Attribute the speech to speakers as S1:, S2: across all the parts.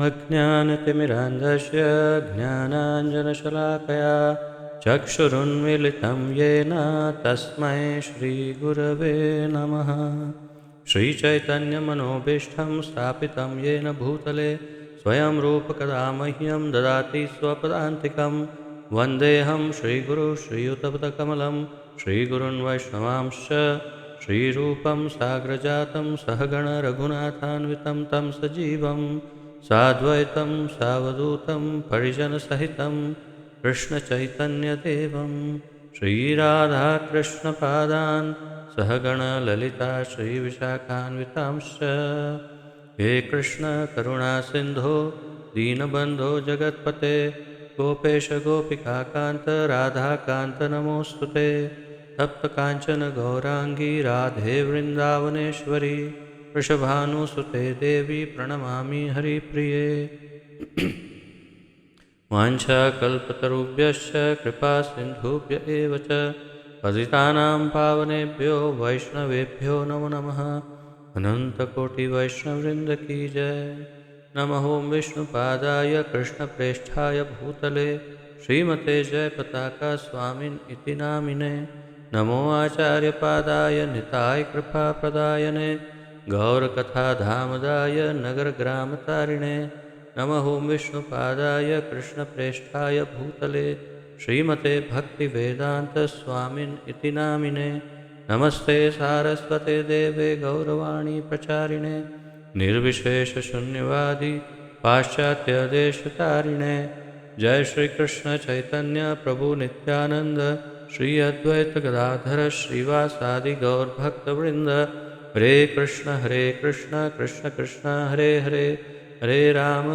S1: अज्ञानतिमिरान्धस्य ज्ञानाञ्जनशलाकया चक्षुरुन्मीलितं येन तस्मै श्रीगुरवे नमः। श्रीचैतन्यमनोभीष्टं स्थापितं येन भूतले स्वयं रूपकदा मह्यं ददाति स्वपदान्तिकं। वन्देऽहं श्रीगुरुं श्रीयुतपदकमलं श्रीगुरुन् वैष्णवांश्च श्रीरूपं साग्रजातं सहगण रघुनाथान्वितं तं सजीवं साद्वैतं सावधूतं परिजनसहितं कृष्णचैतन्यदेवं श्रीराधाकृष्णपादान् सहगण ललिता श्रीविशाखान्वितांश्च। हे कृष्ण करुणा सिन्धो दीनबन्धो जगत्पते गोपेश गोपिकान्त राधाकान्त नमोऽस्तुते। तप्तकाञ्चन गौराङ्गी राधे वृन्दावनेश्वरी वृषभानुसुते देवी प्रणमामि हरिप्रिये। वाञ्छाकल्पतरुभ्यश्च कृपासिन्धुभ्य एव च पतितानां पावनेभ्यो वैष्णवेभ्यो नमो नमः। अनन्तकोटिवैष्णववृन्द की जय। नमः ओं विष्णुपादाय कृष्णप्रेष्ठाय भूतले श्रीमते जयपताका स्वामिन् इति नामिने। नमो आचार्यपादाय निताय कृपाप्रदायने गौरकथाधामदाय नगरग्रामतारिणे। नमः ओं विष्णुपादाय कृष्णप्रेष्ठाय भूतले श्रीमते भक्तिवेदान्तस्वामिन् इति नामिने। नमस्ते सारस्वते देवे गौरवाणी प्रचारिणे निर्विशेषशून्यवादी पाश्चात्यदेशतारिणे। जय श्री कृष्ण चैतन्य प्रभु नित्यानंद श्री अद्वैत गदाधर श्रीवासादि गौरभक्तवृंद। हरे कृष्ण कृष्ण कृष्ण हरे हरे हरे राम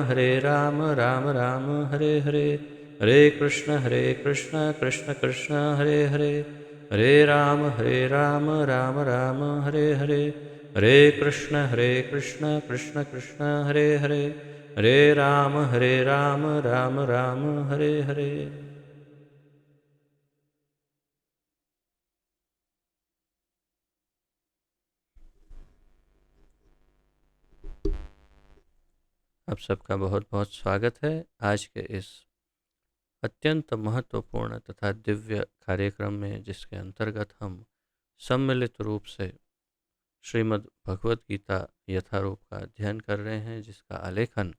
S1: राम राम हरे हरे। हरे कृष्ण कृष्ण कृष्ण हरे हरे हरे राम राम राम हरे हरे। हरे कृष्ण कृष्ण कृष्ण हरे हरे हरे राम राम राम हरे हरे। आप सबका बहुत बहुत स्वागत है आज के इस अत्यंत महत्वपूर्ण तथा दिव्य कार्यक्रम में, जिसके अंतर्गत हम सम्मिलित रूप से श्रीमद् भगवत गीता यथारूप का अध्ययन कर रहे हैं, जिसका आलेखन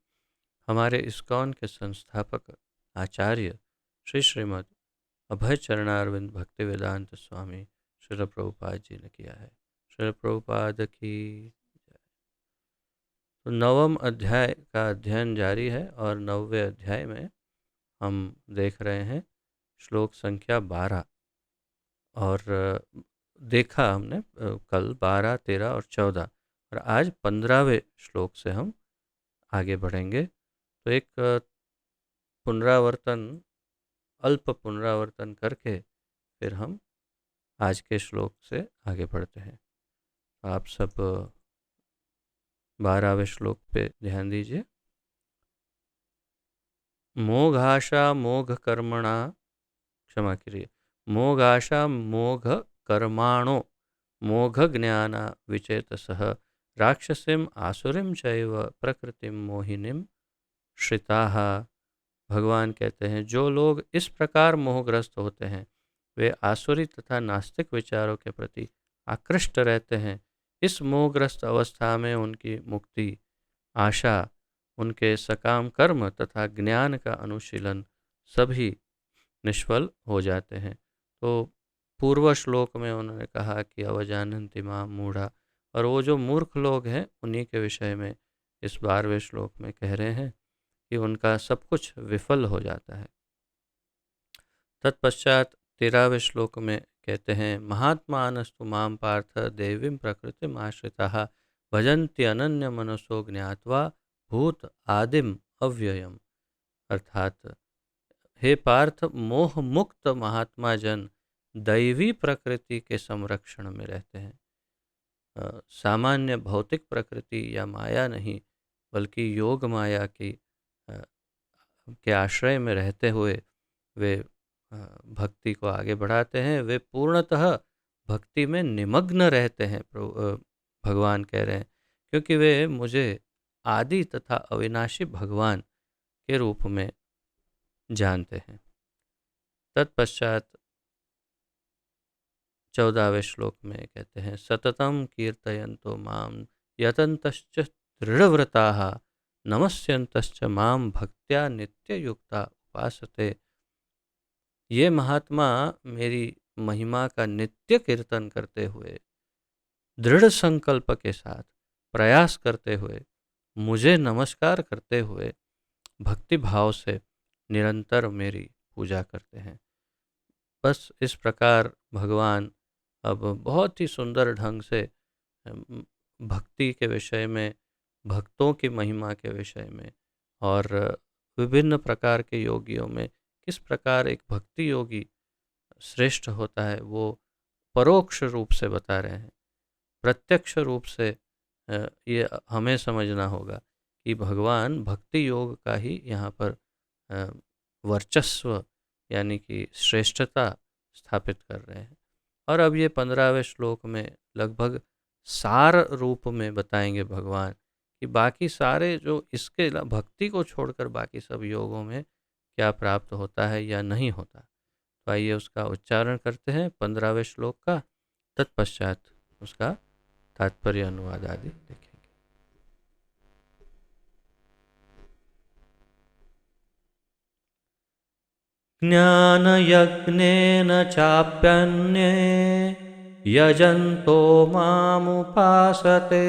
S1: हमारे इस्कॉन के संस्थापक आचार्य श्री श्रीमद् अभय चरणारविंद भक्तिवेदांत स्वामी श्रील प्रभुपाद जी ने किया है। श्रील प्रभुपाद की। तो नवम अध्याय का अध्ययन जारी है और 9वें अध्याय में हम देख रहे हैं श्लोक संख्या 12। और देखा हमने कल 12, 13 और 14, और आज 15वें श्लोक से हम आगे बढ़ेंगे। तो एक पुनरावर्तन, अल्प पुनरावर्तन करके फिर हम आज के श्लोक से आगे बढ़ते हैं। आप सब 12वें श्लोक पे ध्यान दीजिए। मोघाशा मोघ कर्मणा, क्षमा करिए, मोघाशा मोघ कर्माणो मोघ ज्ञाना विचेतसः राक्षसीम आसुरीम चैव प्रकृतिम मोहिनीम श्रिताः। भगवान कहते हैं, जो लोग इस प्रकार मोहग्रस्त होते हैं वे आसुरी तथा नास्तिक विचारों के प्रति आकृष्ट रहते हैं। इस मोहग्रस्त अवस्था में उनकी मुक्ति, आशा, उनके सकाम कर्म तथा ज्ञान का अनुशीलन सभी निष्फल हो जाते हैं। तो पूर्व श्लोक में उन्होंने कहा कि अवजानन्ति मां मूढ़ा, और वो जो मूर्ख लोग हैं उन्हीं के विषय में इस 12वें श्लोक में कह रहे हैं कि उनका सब कुछ विफल हो जाता है। तत्पश्चात 13वें श्लोक में कहते हैं, महात्मानस्तु मां पार्थ देवीं प्रकृतिम आश्रिताः भजन्ति अनन्य मनसो ज्ञात्वा भूत आदिम अव्ययम। अर्थात हे पार्थ, मोह मुक्त महात्मा जन दैवी प्रकृति के संरक्षण में रहते हैं। सामान्य भौतिक प्रकृति या माया नहीं, बल्कि योग माया की के आश्रय में रहते हुए वे भक्ति को आगे बढ़ाते हैं। वे पूर्णतः भक्ति में निमग्न रहते हैं, भगवान कह रहे हैं, क्योंकि वे मुझे आदि तथा अविनाशी भगवान के रूप में जानते हैं। तत्पश्चात 14वें श्लोक में कहते हैं, सततम कीर्तयन्तो माम यतन्तश्च दृढ़व्रताः नमस्यन्तश्च माम भक्त्या नित्ययुक्ता उपासते। ये महात्मा मेरी महिमा का नित्य कीर्तन करते हुए, दृढ़ संकल्प के साथ प्रयास करते हुए, मुझे नमस्कार करते हुए भक्ति भाव से निरंतर मेरी पूजा करते हैं। बस इस प्रकार भगवान अब बहुत ही सुंदर ढंग से भक्ति के विषय में, भक्तों की महिमा के विषय में और विभिन्न प्रकार के योगियों में किस प्रकार एक भक्ति योगी श्रेष्ठ होता है वो परोक्ष रूप से बता रहे हैं। प्रत्यक्ष रूप से ये हमें समझना होगा कि भगवान भक्ति योग का ही यहाँ पर वर्चस्व यानी कि श्रेष्ठता स्थापित कर रहे हैं। और अब ये 15वें श्लोक में लगभग सार रूप में बताएंगे भगवान कि बाकी सारे जो इसके भक्ति को छोड़कर बाकी सब योगों में क्या प्राप्त होता है या नहीं होता। तो आइए उसका उच्चारण करते हैं 15वें श्लोक का, तत्पश्चात उसका तात्पर्य अनुवाद आदि देखेंगे। ज्ञानयज्ञेन चाप्यन्ये यजन्तो मामुपासते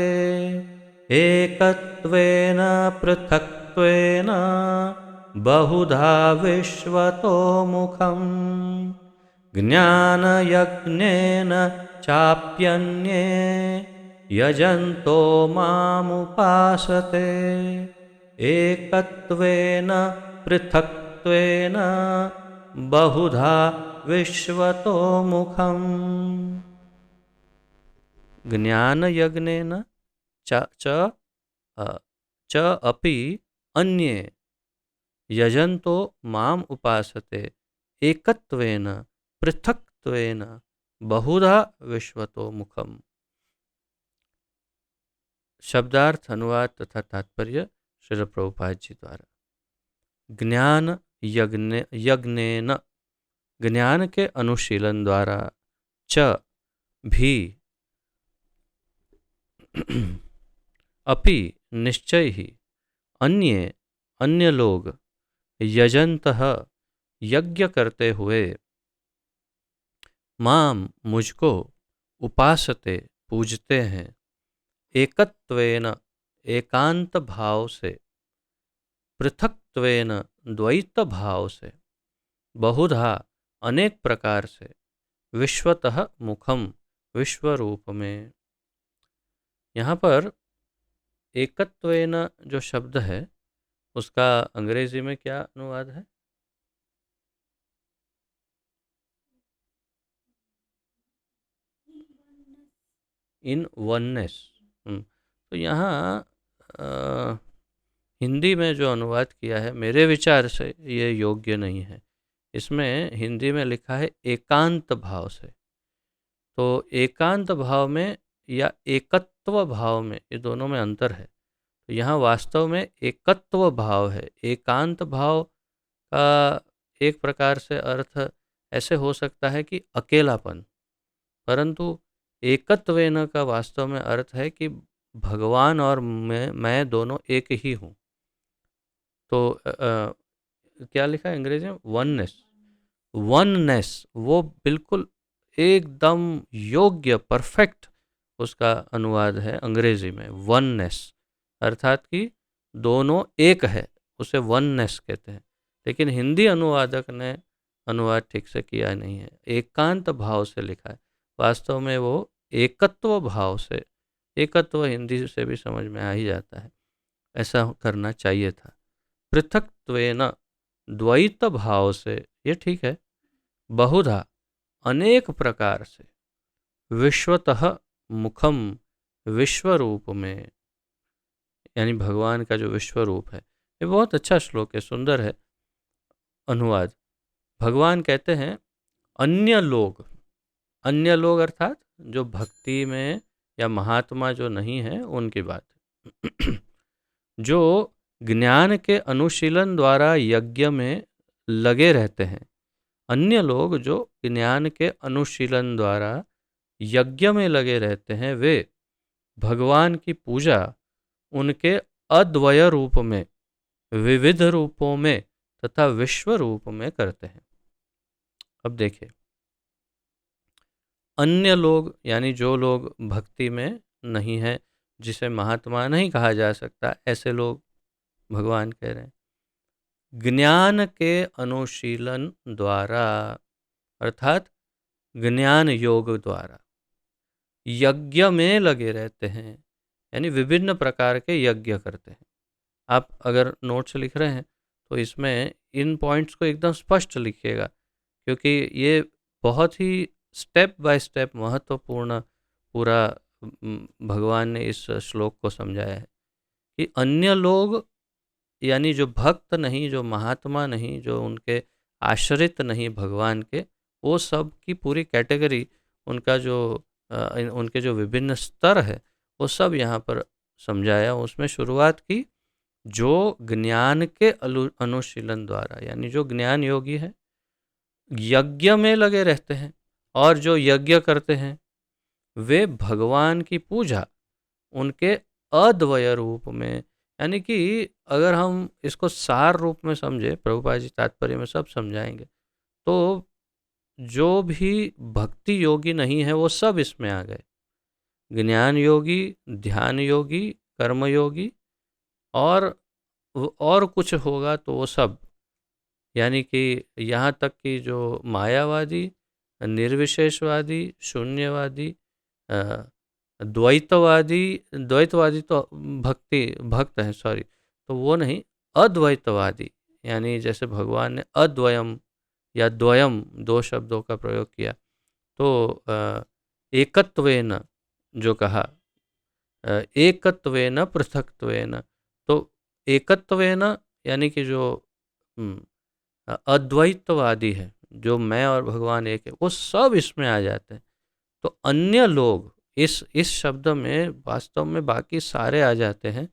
S1: एकत्वेन पृथक्त्वेन बहुधा विश्वतो मुखम्। ज्ञानयज्ञेन चाप्यन्ये यजन्तो मामुपासते एकत्वेन पृथक्त्वेन बहुधा विश्वतो मुखम्। ज्ञानयज्ञेन च अपि अन्ये यजन्तो माम उपासते एकत्वेन पृथक्त्वेन बहुधा विश्वतो मुखम्। शब्दार्थ, अनुवाद तथा तात्पर्य श्रील प्रभुपाद जी द्वारा। ज्ञान यज्ञेन, ज्ञान के अनुशीलन द्वारा, च भी, अपि निश्चय ही, अन्य लोग, यजन्तः यज्ञ करते हुए, माम मुझको, उपासते पूजते हैं, एकत्वेन एकांत भाव से, पृथक्त्वेन द्वैत भाव से, बहुधा अनेक प्रकार से, विश्वतः मुखम विश्व रूप में। यहाँ पर एकत्वेन जो शब्द है उसका अंग्रेजी में क्या अनुवाद है? इन वननेस। तो यहाँ हिंदी में जो अनुवाद किया है मेरे विचार से ये योग्य नहीं है। इसमें हिंदी में लिखा है एकांत भाव से। तो एकांत भाव में या एकत्व भाव में, ये दोनों में अंतर है। तो यहाँ वास्तव में एकत्व भाव है। एकांत भाव का एक प्रकार से अर्थ ऐसे हो सकता है कि अकेलापन, परंतु एकत्वेन का वास्तव में अर्थ है कि भगवान और मैं दोनों एक ही हूँ। तो क्या लिखा है अंग्रेजी में? वननेस, वो बिल्कुल एकदम योग्य परफेक्ट उसका अनुवाद है अंग्रेजी में, वननेस, अर्थात कि दोनों एक है, उसे वननेस कहते हैं। लेकिन हिंदी अनुवादक ने अनुवाद ठीक से किया नहीं है, एकांत भाव से लिखा है। वास्तव में वो एकत्व भाव से, एकत्व हिंदी से भी समझ में आ ही जाता है, ऐसा करना चाहिए था। पृथक्त्वेन द्वैत भाव से, ये ठीक है। बहुधा अनेक प्रकार से, विश्वतः मुखम विश्व रूप में, यानी भगवान का जो विश्व रूप है। ये बहुत अच्छा श्लोक है, सुंदर है अनुवाद। भगवान कहते हैं अन्य लोग अर्थात जो भक्ति में या महात्मा जो नहीं है उनकी बात। जो ज्ञान के अनुशीलन द्वारा यज्ञ में लगे रहते हैं, अन्य लोग जो ज्ञान के अनुशीलन द्वारा यज्ञ में लगे रहते हैं, वे भगवान की पूजा उनके अद्वय रूप में, विविध रूपों में तथा विश्व रूप में करते हैं। अब देखिए, अन्य लोग यानी जो लोग भक्ति में नहीं है, जिसे महात्मा नहीं कहा जा सकता, ऐसे लोग भगवान कह रहे हैं ज्ञान के अनुशीलन द्वारा, अर्थात ज्ञान योग द्वारा यज्ञ में लगे रहते हैं, यानी विभिन्न प्रकार के यज्ञ करते हैं। आप अगर नोट्स लिख रहे हैं तो इसमें इन पॉइंट्स को एकदम स्पष्ट लिखिएगा, क्योंकि ये बहुत ही स्टेप बाय स्टेप महत्वपूर्ण पूरा भगवान ने इस श्लोक को समझाया है कि अन्य लोग यानी जो भक्त नहीं, जो महात्मा नहीं, जो उनके आश्रित नहीं भगवान के, वो सब की पूरी कैटेगरी, उनका जो उनके जो विभिन्न स्तर है वो सब यहाँ पर समझाया। उसमें शुरुआत की जो ज्ञान के अनुशीलन द्वारा, यानी जो ज्ञान योगी है यज्ञ में लगे रहते हैं, और जो यज्ञ करते हैं वे भगवान की पूजा उनके अद्वय रूप में, यानी कि अगर हम इसको सार रूप में समझे, प्रभुपाद जी तात्पर्य में सब समझाएंगे, तो जो भी भक्ति योगी नहीं है वो सब इसमें आ गए। ज्ञान योगी, ध्यान योगी, कर्म योगी और कुछ होगा तो वो सब, यानी कि यहाँ तक कि जो मायावादी, निर्विशेषवादी, शून्यवादी, द्वैतवादी तो भक्त हैं, सॉरी, तो वो नहीं, अद्वैतवादी, यानी जैसे भगवान ने अद्वयम या द्वयम दो शब्दों का प्रयोग किया, तो एकत्वेन जो कहा, एकत्वेन पृथक्त्वेन, तो एकत्वेन यानी कि जो अद्वैतवादी है, जो मैं और भगवान एक है, वो सब इसमें आ जाते हैं। तो अन्य लोग इस शब्द में वास्तव में बाकी सारे आ जाते हैं,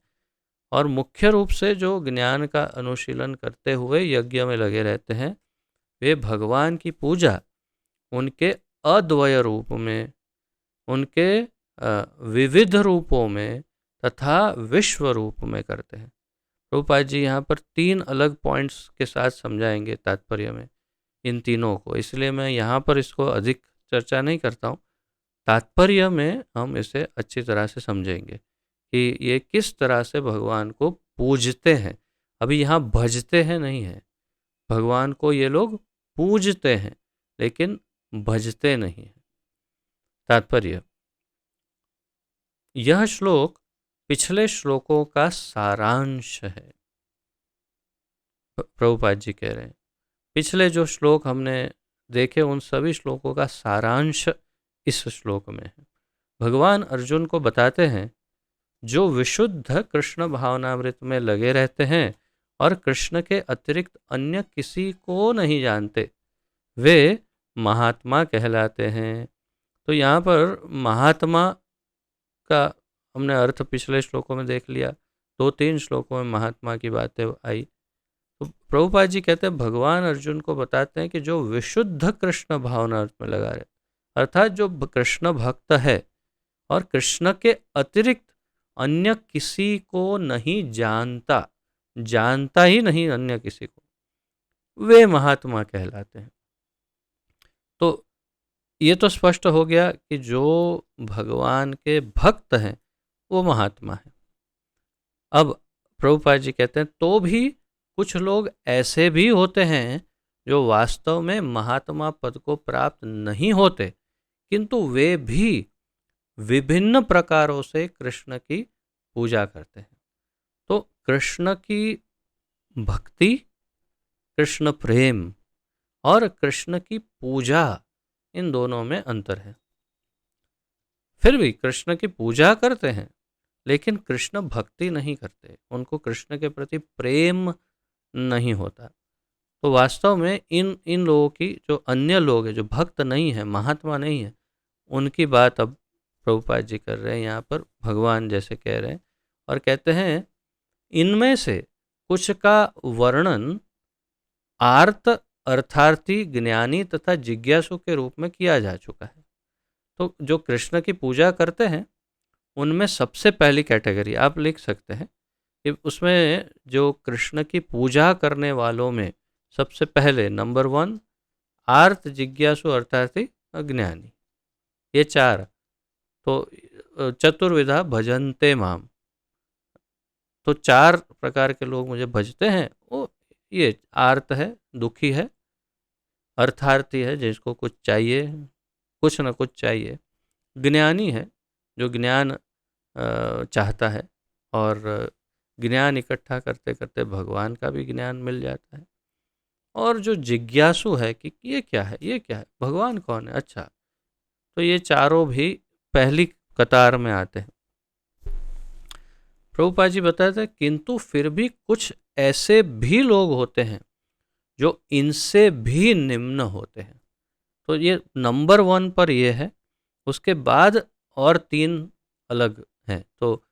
S1: और मुख्य रूप से जो ज्ञान का अनुशीलन करते हुए यज्ञ में लगे रहते हैं, वे भगवान की पूजा उनके अद्वय रूप में, उनके विविध रूपों में तथा विश्व रूप में करते हैं। प्रभुपाद जी यहाँ पर 3 अलग पॉइंट्स के साथ समझाएंगे तात्पर्य में इन तीनों को, इसलिए मैं यहाँ पर इसको अधिक चर्चा नहीं करता हूँ। तात्पर्य में हम इसे अच्छी तरह से समझेंगे कि ये किस तरह से भगवान को पूजते हैं। अभी यहाँ भजते हैं नहीं है, भगवान को ये लोग पूजते हैं लेकिन भजते नहीं हैं। तात्पर्य, यह श्लोक पिछले श्लोकों का सारांश है। प्रभुपाद जी कह रहे हैं पिछले जो श्लोक हमने देखे उन सभी श्लोकों का सारांश इस श्लोक में है। भगवान अर्जुन को बताते हैं जो विशुद्ध कृष्ण भावनामृत में लगे रहते हैं और कृष्ण के अतिरिक्त अन्य किसी को नहीं जानते, वे महात्मा कहलाते हैं। तो यहाँ पर महात्मा का हमने अर्थ पिछले श्लोकों में देख लिया, 2-3 श्लोकों में महात्मा की बातें आई। तो प्रभुपाद जी कहते हैं भगवान अर्जुन को बताते हैं कि जो विशुद्ध कृष्ण भावनामृत में लगा रहे, अर्थात जो कृष्ण भक्त है और कृष्ण के अतिरिक्त अन्य किसी को नहीं जानता, जानता ही नहीं अन्य किसी को, वे महात्मा कहलाते हैं। तो ये तो स्पष्ट हो गया कि जो भगवान के भक्त हैं वो महात्मा है। अब प्रभुपाद जी कहते हैं तो भी कुछ लोग ऐसे भी होते हैं जो वास्तव में महात्मा पद को प्राप्त नहीं होते, किंतु वे भी विभिन्न प्रकारों से कृष्ण की पूजा करते हैं। तो कृष्ण की भक्ति, कृष्ण प्रेम और कृष्ण की पूजा, इन दोनों में अंतर है। फिर भी कृष्ण की पूजा करते हैं लेकिन कृष्ण भक्ति नहीं करते, उनको कृष्ण के प्रति प्रेम नहीं होता। तो वास्तव में इन लोगों की, जो अन्य लोग हैं, जो भक्त नहीं है, महात्मा नहीं है, उनकी बात अब प्रभुपाद जी कर रहे हैं यहाँ पर, भगवान जैसे कह रहे हैं और कहते हैं इनमें से कुछ का वर्णन आर्त, अर्थार्थी, ज्ञानी तथा जिज्ञासु के रूप में किया जा चुका है। तो जो कृष्ण की पूजा करते हैं उनमें सबसे पहली कैटेगरी आप लिख सकते हैं कि उसमें जो कृष्ण की पूजा करने वालों में सबसे पहले नंबर 1 आर्त, जिज्ञासु, अर्थार्थी, अज्ञानी, ये 4। तो चतुर्विधा भजन्ते माम, तो 4 प्रकार के लोग मुझे भजते हैं। वो ये आर्त है, दुखी है, अर्थार्थी है जिसको कुछ चाहिए, कुछ न कुछ चाहिए, ज्ञानी है जो ज्ञान चाहता है, और ज्ञान इकट्ठा करते करते भगवान का भी ज्ञान मिल जाता है, और जो जिज्ञासु है कि ये क्या है, ये क्या है, भगवान कौन है, अच्छा। तो ये चारों भी पहली कतार में आते हैं। प्रभुपाद जी बताते हैं किंतु फिर भी कुछ ऐसे भी लोग होते हैं जो इनसे भी निम्न होते हैं। तो ये नंबर 1 पर ये है, उसके बाद और 3 अलग हैं। तो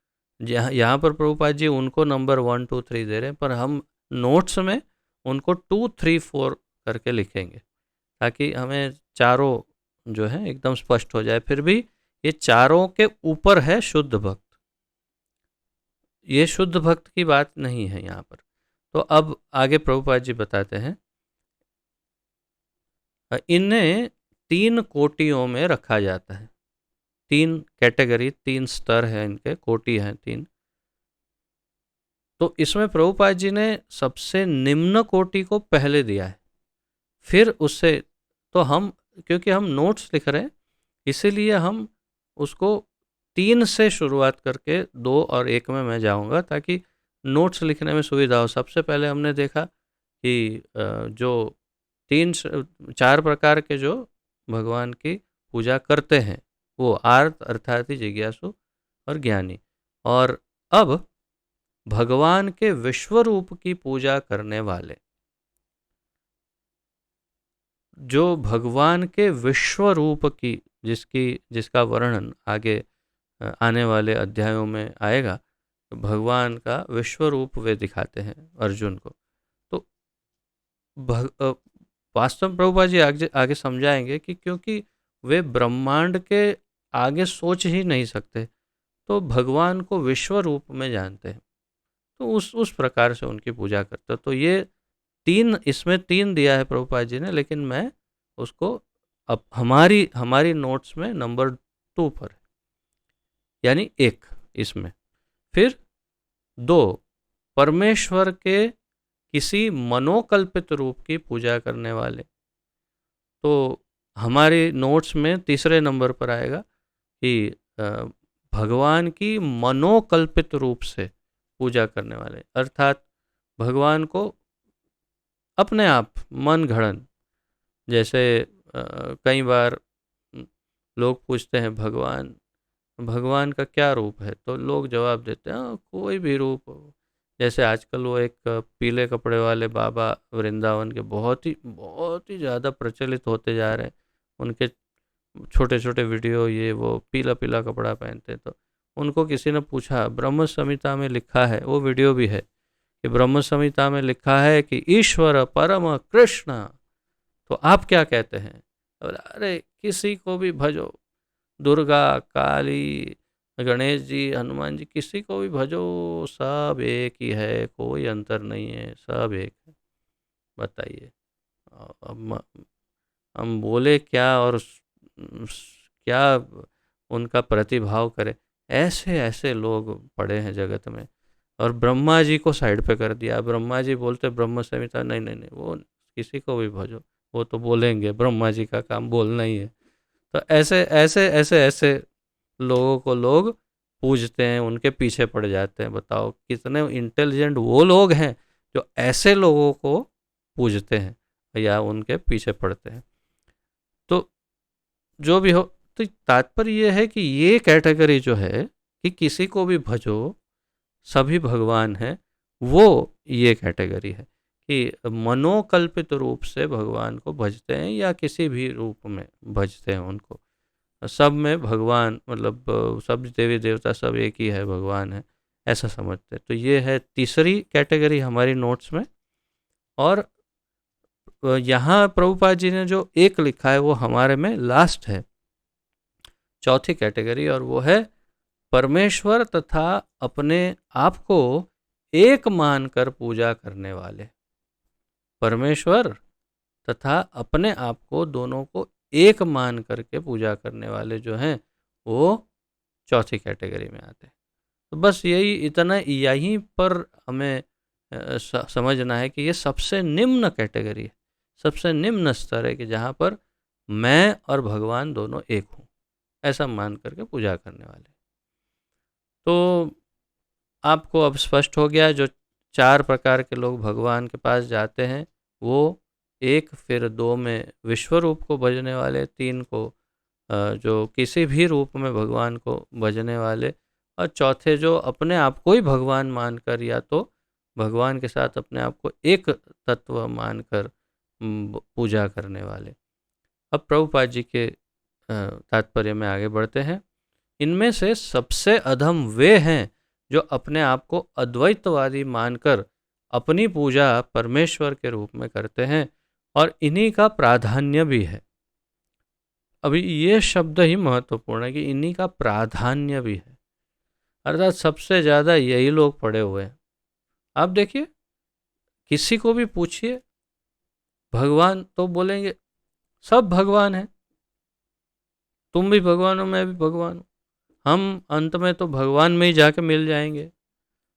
S1: यहाँ पर प्रभुपाद जी उनको नंबर 1 2 3 दे रहे हैं, पर हम नोट्स में उनको 2 3 4 करके लिखेंगे ताकि हमें चारों जो है एकदम स्पष्ट हो जाए। फिर भी ये चारों के ऊपर है शुद्ध भक्त, ये शुद्ध भक्त की बात नहीं है यहाँ पर। तो अब आगे प्रभुपाद जी बताते हैं, इन्हें 3 कोटियों में रखा जाता है। 3 कैटेगरी, 3 स्तर है इनके, कोटि हैं 3। तो इसमें प्रभुपाद जी ने सबसे निम्न कोटि को पहले दिया है, फिर उससे, तो हम क्योंकि हम नोट्स लिख रहे हैं इसीलिए हम उसको 3 से शुरुआत करके 2 और 1 में मैं जाऊंगा ताकि नोट्स लिखने में सुविधा हो। सबसे पहले हमने देखा कि जो 4 प्रकार के जो भगवान की पूजा करते हैं वो आर्त, अर्थार्थी, जिज्ञासु और ज्ञानी। और अब भगवान के विश्व रूप की पूजा करने वाले, जो भगवान के विश्व रूप की जिसका वर्णन आगे आने वाले अध्यायों में आएगा, तो भगवान का विश्व रूप वे दिखाते हैं अर्जुन को। तो वास्तव में प्रभुपाद जी आगे समझाएंगे कि क्योंकि वे ब्रह्मांड के आगे सोच ही नहीं सकते, तो भगवान को विश्व रूप में जानते हैं, तो उस प्रकार से उनकी पूजा करते हैं। तो ये 3, इसमें 3 दिया है प्रभुपाद जी ने, लेकिन मैं उसको अब हमारी नोट्स में नंबर 2 पर है, यानी 1 इसमें। फिर 2 परमेश्वर के किसी मनोकल्पित रूप की पूजा करने वाले, तो हमारे नोट्स में तीसरे नंबर पर आएगा कि भगवान की मनोकल्पित रूप से पूजा करने वाले, अर्थात भगवान को अपने आप मन घड़न, जैसे कई बार लोग पूछते हैं भगवान का क्या रूप है, तो लोग जवाब देते हैं कोई भी रूप हो। जैसे आजकल वो एक पीले कपड़े वाले बाबा वृंदावन के बहुत ही ज़्यादा प्रचलित होते जा रहे हैं, उनके छोटे छोटे वीडियो, ये वो पीला पीला कपड़ा पहनते, तो उनको किसी ने पूछा ब्रह्म संहिता में लिखा है, वो वीडियो भी है कि ब्रह्म संहिता में लिखा है कि ईश्वर परम कृष्ण, तो आप क्या कहते हैं? अरे किसी को भी भजो, दुर्गा, काली, गणेश जी, हनुमान जी, किसी को भी भजो, सब एक ही है, कोई अंतर नहीं है, सब एक है। बताइए अब हम बोले क्या और क्या उनका प्रतिभाव करे। ऐसे ऐसे लोग पड़े हैं जगत में, और ब्रह्मा जी को साइड पे कर दिया। ब्रह्मा जी बोलते ब्रह्म संहिता, नहीं नहीं नहीं, वो किसी को भी भजो, वो तो बोलेंगे, ब्रह्मा जी का काम बोलना ही है। तो ऐसे ऐसे ऐसे ऐसे लोगों को लोग पूजते हैं, उनके पीछे पड़ जाते हैं। बताओ कितने इंटेलिजेंट वो लोग हैं जो ऐसे लोगों को पूजते हैं या उनके पीछे पड़ते हैं। तो जो भी हो, तो तात्पर्य ये है कि ये कैटेगरी जो है कि किसी को भी भजो, सभी भगवान हैं, वो ये कैटेगरी है कि मनोकल्पित रूप से भगवान को भजते हैं या किसी भी रूप में भजते हैं उनको। सब में भगवान, मतलब सब देवी देवता सब एक ही है, भगवान है, ऐसा समझते हैं। तो ये है तीसरी कैटेगरी हमारी नोट्स में। और यहाँ प्रभुपाद जी ने जो एक लिखा है वो हमारे में लास्ट है, चौथी कैटेगरी, और वो है परमेश्वर तथा अपने आप को एक मानकर पूजा करने वाले। परमेश्वर तथा अपने आप को, दोनों को एक मान करके पूजा करने वाले जो हैं वो चौथी कैटेगरी में आते हैं। तो बस यही इतना, यहीं पर हमें समझना है कि ये सबसे निम्न कैटेगरी है, सबसे निम्न स्तर है कि जहाँ पर मैं और भगवान दोनों एक हूँ, ऐसा मान करके पूजा करने वाले। तो आपको अब स्पष्ट हो गया, जो 4 प्रकार के लोग भगवान के पास जाते हैं वो 1, फिर 2 में विश्व रूप को भजने वाले, 3 को जो किसी भी रूप में भगवान को भजने वाले, और चौथे जो अपने आप को ही भगवान मानकर या तो भगवान के साथ अपने आप को एक तत्व मानकर पूजा करने वाले। अब प्रभुपाद जी के तात्पर्य में आगे बढ़ते हैं। इनमें से सबसे अधम वे हैं जो अपने आप को अद्वैतवादी मानकर अपनी पूजा परमेश्वर के रूप में करते हैं, और इन्हीं का प्राधान्य भी है। अभी ये शब्द ही महत्वपूर्ण है कि इन्हीं का प्राधान्य भी है, अर्थात सबसे ज़्यादा यही लोग पड़े हुए हैं। आप देखिए, किसी को भी पूछिए भगवान, तो बोलेंगे सब भगवान है, तुम भी भगवान हो, मैं भी भगवान हूँ, हम अंत में तो भगवान में ही जाके मिल जाएंगे।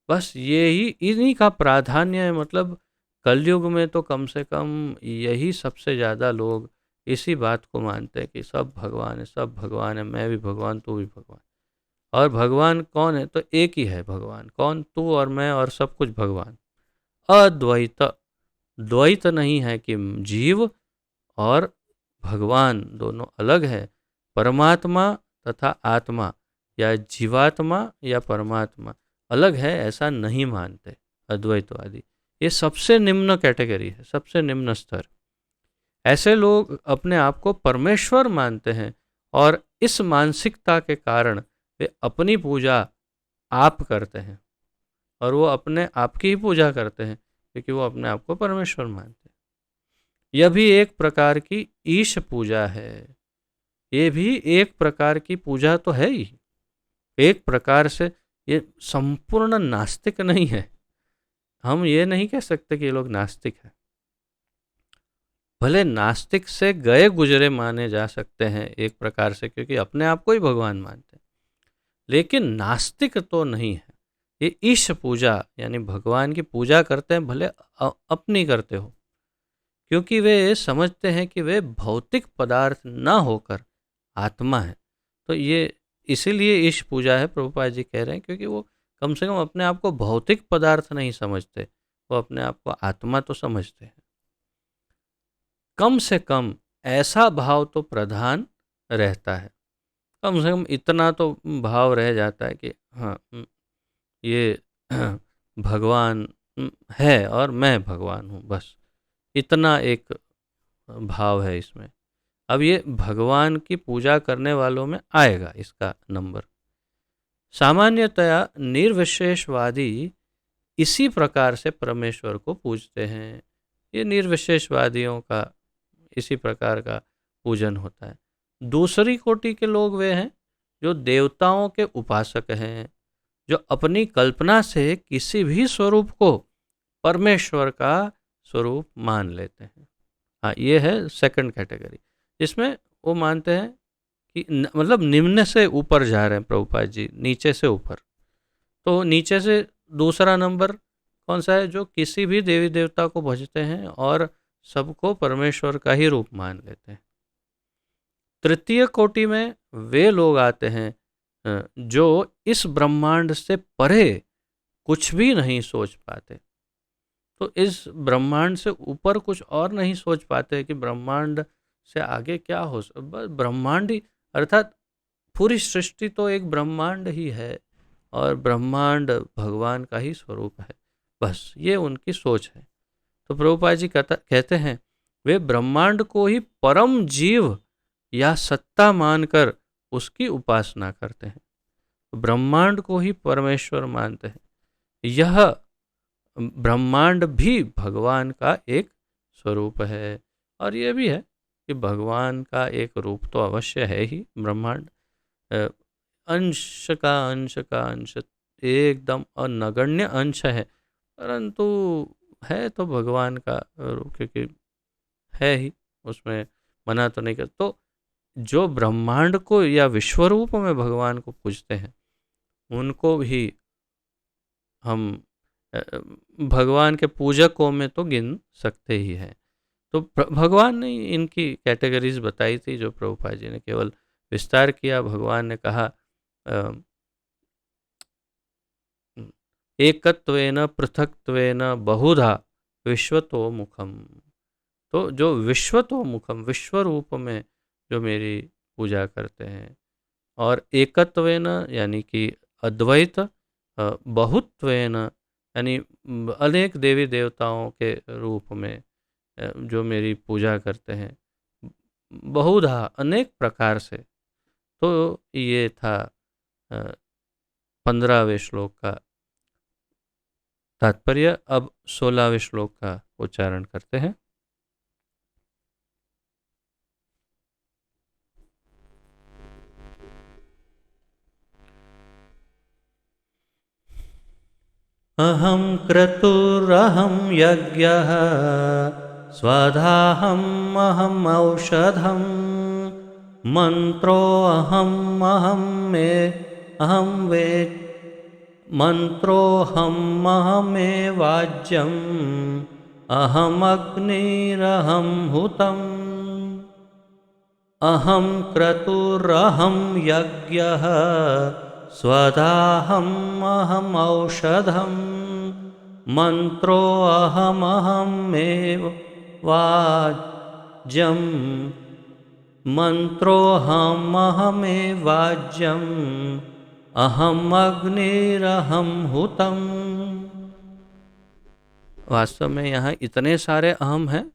S1: बस यही इन्हीं का प्राधान्य है। मतलब कलयुग में तो कम से कम यही सबसे ज़्यादा लोग इसी बात को मानते हैं कि सब भगवान है, सब भगवान है, मैं भी भगवान, तू भी भगवान। और भगवान कौन है? तो एक ही है भगवान। कौन? तू और मैं और सब कुछ भगवान। अद्वैत, द्वैत नहीं है कि जीव और भगवान दोनों अलग है। परमात्मा तथा आत्मा या जीवात्मा या परमात्मा अलग है, ऐसा नहीं मानते अद्वैतवादी। ये सबसे निम्न कैटेगरी है, सबसे निम्न स्तर। ऐसे लोग अपने आप को परमेश्वर मानते हैं, और इस मानसिकता के कारण वे अपनी पूजा आप करते हैं, और वो अपने आप की ही पूजा करते हैं क्योंकि वो अपने आप को परमेश्वर मानते हैं। यह भी एक प्रकार की ईश पूजा है। ये भी एक प्रकार की पूजा तो है ही, एक प्रकार से। ये संपूर्ण नास्तिक नहीं है। हम ये नहीं कह सकते कि ये लोग नास्तिक हैं। भले नास्तिक से गए गुजरे माने जा सकते हैं एक प्रकार से, क्योंकि अपने आप को ही भगवान मानते हैं, लेकिन नास्तिक तो नहीं है। ये ईश पूजा यानी भगवान की पूजा करते हैं, भले अपनी करते हो, क्योंकि वे समझते हैं कि वे भौतिक पदार्थ ना होकर आत्मा है। तो ये इसीलिए ईश पूजा है, प्रभुपाद जी कह रहे हैं, क्योंकि वो कम से कम अपने आप को भौतिक पदार्थ नहीं समझते, वो अपने आप को आत्मा तो समझते हैं। कम से कम ऐसा भाव तो प्रधान रहता है, कम से कम इतना तो भाव रह जाता है कि हाँ, ये भगवान है और मैं भगवान हूँ, बस इतना एक भाव है इसमें। अब ये भगवान की पूजा करने वालों में आएगा इसका नंबर। सामान्यतया निर्विशेषवादी इसी प्रकार से परमेश्वर को पूजते हैं। ये निर्विशेषवादियों का इसी प्रकार का पूजन होता है। दूसरी कोटि के लोग वे हैं जो देवताओं के उपासक हैं, जो अपनी कल्पना से किसी भी स्वरूप को परमेश्वर का स्वरूप मान लेते हैं। हाँ, ये है सेकंड कैटेगरी, जिसमें वो मानते हैं कि मतलब निम्न से ऊपर जा रहे हैं प्रभुपाद जी, नीचे से ऊपर। तो नीचे से दूसरा नंबर कौन सा है? जो किसी भी देवी देवता को भजते हैं और सबको परमेश्वर का ही रूप मान लेते हैं। तृतीय कोटि में वे लोग आते हैं जो इस ब्रह्मांड से परे कुछ भी नहीं सोच पाते। तो इस ब्रह्मांड से ऊपर कुछ और नहीं सोच पाते कि ब्रह्मांड से आगे क्या हो। बस ब्रह्मांड ही, अर्थात पूरी सृष्टि तो एक ब्रह्मांड ही है, और ब्रह्मांड भगवान का ही स्वरूप है। बस ये उनकी सोच है। तो प्रभुपाद जी कहते हैं वे ब्रह्मांड को ही परम जीव या सत्ता मानकर उसकी उपासना करते हैं। ब्रह्मांड को ही परमेश्वर मानते हैं। यह ब्रह्मांड भी भगवान का एक स्वरूप है। और ये भी है कि भगवान का एक रूप तो अवश्य है ही ब्रह्मांड। अ, अंश का अंश एकदम नगण्य अंश है, परंतु है तो भगवान का रूप, क्योंकि है ही, उसमें मना तो नहीं कर। तो जो ब्रह्मांड को या विश्व रूप में भगवान को पूजते हैं, उनको भी हम भगवान के पूजकों में तो गिन सकते ही हैं। तो भगवान ने इनकी कैटेगरीज बताई थी, जो प्रभुपाद जी ने केवल विस्तार किया। भगवान ने कहा एकत्वेन पृथक्त्वेन बहुधा विश्वतो मुखम। तो जो विश्वतो मुखम, विश्व रूप में जो मेरी पूजा करते हैं, और एकत्वेन यानी कि अद्वैत, बहुत्वेन यानी अनेक देवी देवताओं के रूप में जो मेरी पूजा करते हैं, बहुधा अनेक प्रकार से। तो ये था 15वें श्लोक का तात्पर्य। अब 16वें श्लोक का उच्चारण करते हैं। अहं क्रतुरहं यज्ञः स्वधाहम् अहम् औषधम् मन्त्रोऽहम् मे अहं वे मन्त्रोऽहमेवाज्यम् अहमग्निरहं हुतम्। अहं क्रतुरहं यज्ञः स्वधाहम् अहम् औषधम् मन्त्रोऽहमेव वाज्यम् मन्त्रोऽहमेवाज्यम् अहमग्निरहं हुतम्। वास्तव में यहाँ इतने सारे अहम हैं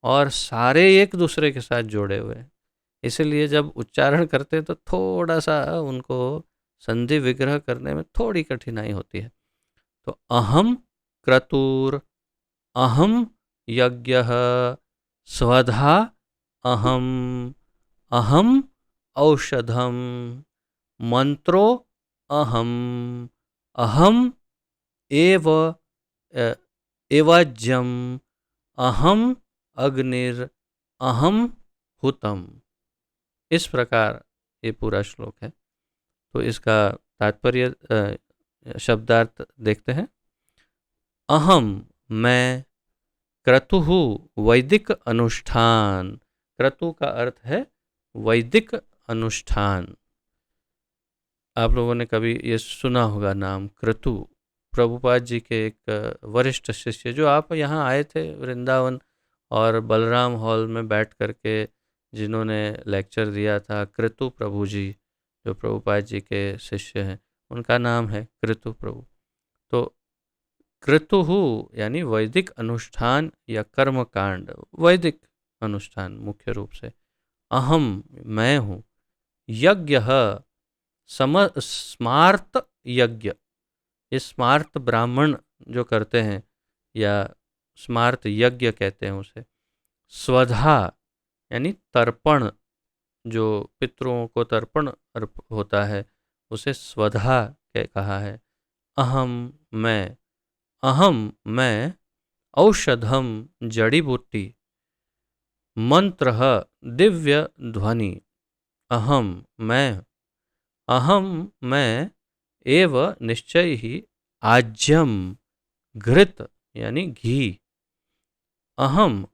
S1: और सारे एक दूसरे के साथ जुड़े हुए हैं, इसलिए जब उच्चारण करते हैं तो थोड़ा सा उनको संधि विग्रह करने में थोड़ी कठिनाई होती है। तो अहम क्रतुर, अहम यज्ञः, स्वधा अहम, अहम औषधम, मंत्रो अहम, अहम एव एवाज्यम, अहम अग्निर अहम हुतम। इस प्रकार ये पूरा श्लोक है। तो इसका तात्पर्य शब्दार्थ देखते हैं। अहम मैं, क्रतुः वैदिक अनुष्ठान। क्रतु का अर्थ है वैदिक अनुष्ठान। आप लोगों ने कभी ये सुना होगा नाम क्रतु। प्रभुपाद जी के एक वरिष्ठ शिष्य, जो आप यहाँ आए थे वृंदावन और बलराम हॉल में बैठ करके जिन्होंने लेक्चर दिया था, क्रतु प्रभु जी, जो प्रभुपाद जी के शिष्य हैं, उनका नाम है क्रतु प्रभु। तो क्रतुः यानी वैदिक अनुष्ठान या कर्म कांड, वैदिक अनुष्ठान मुख्य रूप से। अहम मैं हूँ, यज्ञ स्मार्त यज्ञ, ये स्मार्त ब्राह्मण जो करते हैं या स्मार्त यज्ञ कहते हैं उसे। स्वधा यानी तर्पण, जो पितरों को तर्पण होता है उसे स्वधा कहा है। अहम मैं, अहम मैं औषधम जड़ी बूटी, मंत्र दिव्य ध्वनि। अहम मैं, अहम मैं एव निश्चय ही आज्यम घृत यानी घी। अहम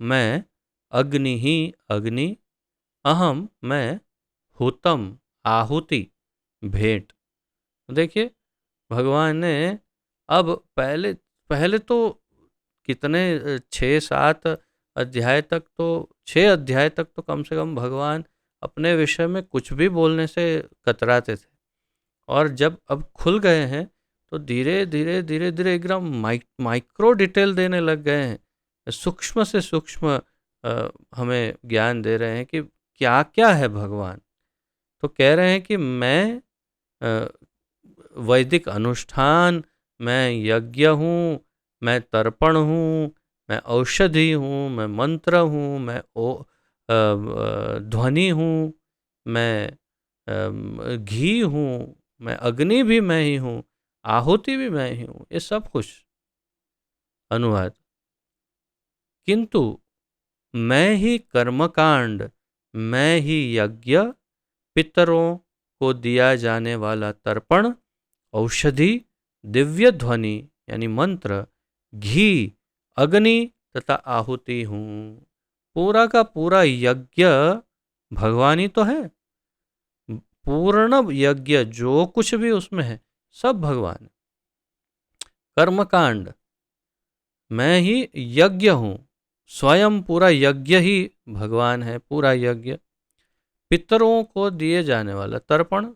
S1: मैं अग्नि ही अग्नि, अहम मैं हुतम आहुति भेंट। देखिए भगवान ने अब पहले पहले तो कितने 6-7 अध्याय तक, तो 6 अध्याय तक तो कम से कम भगवान अपने विषय में कुछ भी बोलने से कतराते थे। और जब अब खुल गए हैं तो धीरे धीरे धीरे धीरे एकदम माइक्रो डिटेल देने लग गए हैं, सूक्ष्म से सूक्ष्म हमें ज्ञान दे रहे हैं कि क्या क्या है भगवान। तो कह रहे हैं कि मैं वैदिक अनुष्ठान, मैं यज्ञ हूँ, मैं तर्पण हूँ, मैं औषधि हूँ, मैं मंत्र हूँ, मैं ध्वनि हूँ, मैं घी हूँ, मैं अग्नि भी मैं ही हूँ, आहुति भी मैं ही हूँ, ये सब कुछ अनुवाद। किंतु मैं ही कर्मकांड, मैं ही यज्ञ, पितरों को दिया जाने वाला तर्पण, औषधि, दिव्य ध्वनि यानी मंत्र, घी, अग्नि तथा आहुति हूँ। पूरा का पूरा यज्ञ भगवान ही तो है। पूर्ण यज्ञ जो कुछ भी उसमें है सब भगवान। कर्मकांड, मैं ही यज्ञ हूँ, स्वयं पूरा यज्ञ ही भगवान है, पूरा यज्ञ। पितरों को दिए जाने वाला तर्पण,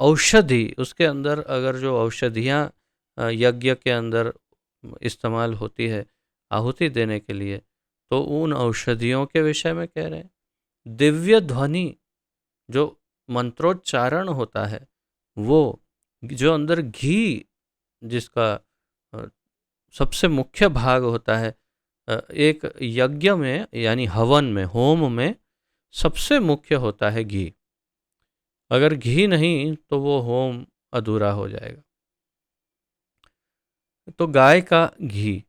S1: औषधि, उसके अंदर अगर जो औषधियाँ यज्ञ के अंदर इस्तेमाल होती है आहुति देने के लिए, तो उन औषधियों के विषय में कह रहे हैं। दिव्य ध्वनि, जो मंत्रोच्चारण होता है, वो जो अंदर घी जिसका सबसे मुख्य भाग होता है, एक यज्ञ में यानी हवन में, होम में सबसे मुख्य होता है घी। अगर घी नहीं तो वो होम अधूरा हो जाएगा। तो गाय का घी,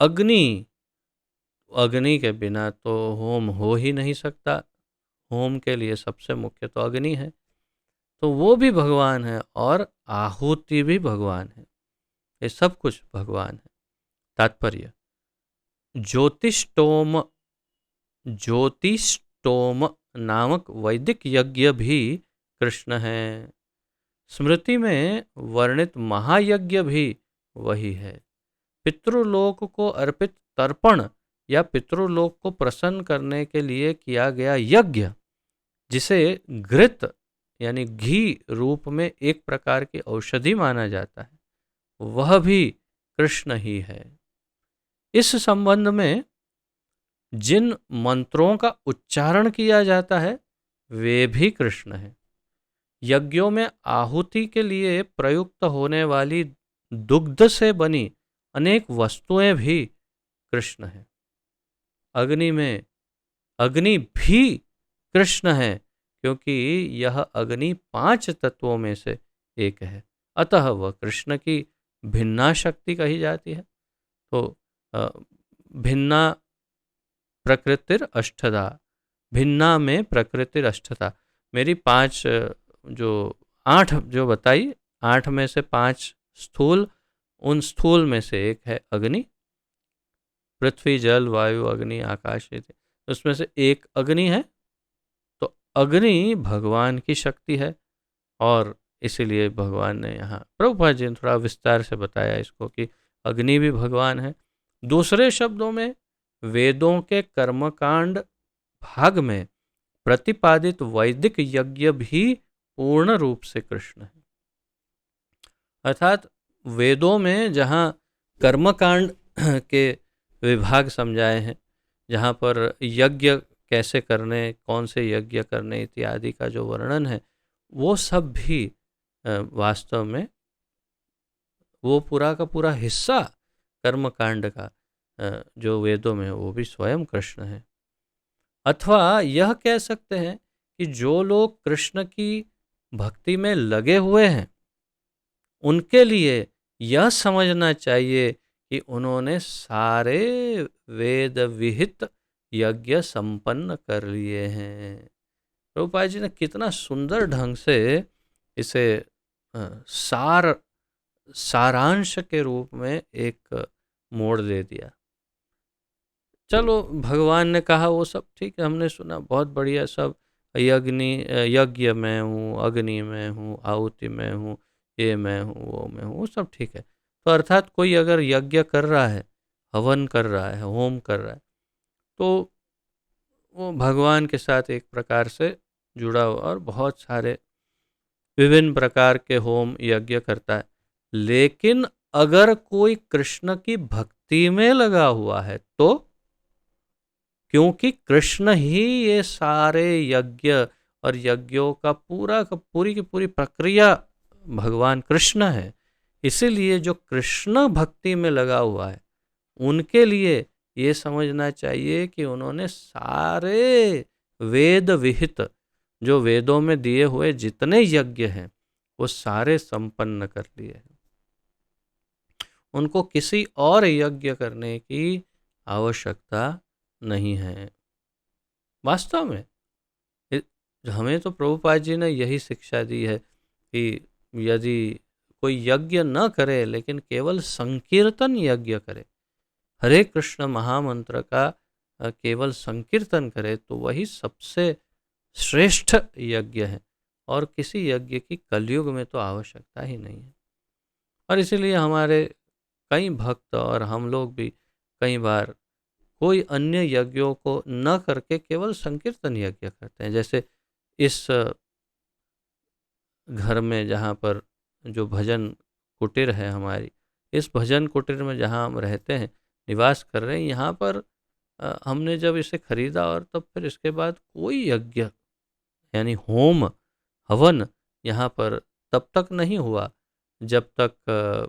S1: अग्नि, अग्नि के बिना तो होम हो ही नहीं सकता। होम के लिए सबसे मुख्य तो अग्नि है, तो वो भी भगवान है, और आहुति भी भगवान है। ये सब कुछ भगवान है। तात्पर्य, ज्योतिष्टोम, ज्योतिष्टोम नामक वैदिक यज्ञ भी कृष्ण है। स्मृति में वर्णित महायज्ञ भी वही है। पितृलोक को अर्पित तर्पण या पितृलोक को प्रसन्न करने के लिए किया गया यज्ञ, जिसे घृत यानी घी रूप में एक प्रकार की औषधि माना जाता है, वह भी कृष्ण ही है। इस संबंध में जिन मंत्रों का उच्चारण किया जाता है वे भी कृष्ण हैं। यज्ञों में आहुति के लिए प्रयुक्त होने वाली दुग्ध से बनी अनेक वस्तुएं भी कृष्ण हैं। अग्नि में, अग्नि भी कृष्ण है, क्योंकि यह अग्नि 5 तत्वों में से एक है, अतः वह कृष्ण की भिन्ना शक्ति कही जाती है। तो भिन्ना प्रकृतिर अष्टधा, भिन्ना में प्रकृतिर अष्टधा, मेरी 5 जो 8 जो बताई, 8 में से 5 स्थूल, उन स्थूल में से एक है अग्नि। पृथ्वी, जल, वायु, अग्नि, आकाश, उसमें से एक अग्नि है। तो अग्नि भगवान की शक्ति है, और इसीलिए भगवान ने यहाँ, प्रभुपाद जी ने थोड़ा विस्तार से बताया इसको कि अग्नि भी भगवान है। दूसरे शब्दों में वेदों के कर्मकांड भाग में प्रतिपादित वैदिक यज्ञ भी पूर्ण रूप से कृष्ण है। अर्थात वेदों में जहाँ कर्मकांड के विभाग समझाए हैं, जहाँ पर यज्ञ कैसे करने, कौन से यज्ञ करने इत्यादि का जो वर्णन है, वो सब भी वास्तव में वो पूरा का पूरा हिस्सा कर्मकांड का जो वेदों में है वो भी स्वयं कृष्ण है। अथवा यह कह सकते हैं कि जो लोग कृष्ण की भक्ति में लगे हुए हैं, उनके लिए यह समझना चाहिए कि उन्होंने सारे वेद विहित यज्ञ संपन्न कर लिए हैं। प्रभुपाद जी ने कितना सुंदर ढंग से इसे सारांश के रूप में एक मोड़ दे दिया। चलो, भगवान ने कहा वो सब ठीक है, हमने सुना, बहुत बढ़िया, सब यज्ञ में हूँ, अग्नि में हूँ, आहुति में हूँ, ये मैं हूँ, वो मैं हूँ, वो सब ठीक है। तो अर्थात कोई अगर यज्ञ कर रहा है, हवन कर रहा है, होम कर रहा है, तो वो भगवान के साथ एक प्रकार से जुड़ा हुआ और बहुत सारे विभिन्न प्रकार के होम यज्ञ करता है। लेकिन अगर कोई कृष्ण की भक्ति में लगा हुआ है, तो क्योंकि कृष्ण ही ये सारे यज्ञ और यज्ञों का पूरी की पूरी प्रक्रिया भगवान कृष्ण है। इसीलिए जो कृष्ण भक्ति में लगा हुआ है उनके लिए ये समझना चाहिए कि उन्होंने सारे वेद विहित, जो वेदों में दिए हुए जितने यज्ञ हैं वो सारे संपन्न कर लिए हैं। उनको किसी और यज्ञ करने की आवश्यकता नहीं है। वास्तव में हमें तो प्रभुपाद जी ने यही शिक्षा दी है कि यदि कोई यज्ञ न करे लेकिन केवल संकीर्तन यज्ञ करे, हरे कृष्ण महामंत्र का केवल संकीर्तन करे, तो वही सबसे श्रेष्ठ यज्ञ है और किसी यज्ञ की कलयुग में तो आवश्यकता ही नहीं है। और इसीलिए हमारे कई भक्त और हम लोग भी कई बार कोई अन्य यज्ञों को न करके केवल संकीर्तन यज्ञ करते हैं। जैसे इस घर में जहाँ पर जो भजन कुटीर है हमारी, इस भजन कुटीर में जहाँ हम रहते हैं, निवास कर रहे हैं, यहाँ पर हमने जब इसे खरीदा और तब फिर इसके बाद कोई यज्ञ यानी होम हवन यहाँ पर तब तक नहीं हुआ जब तक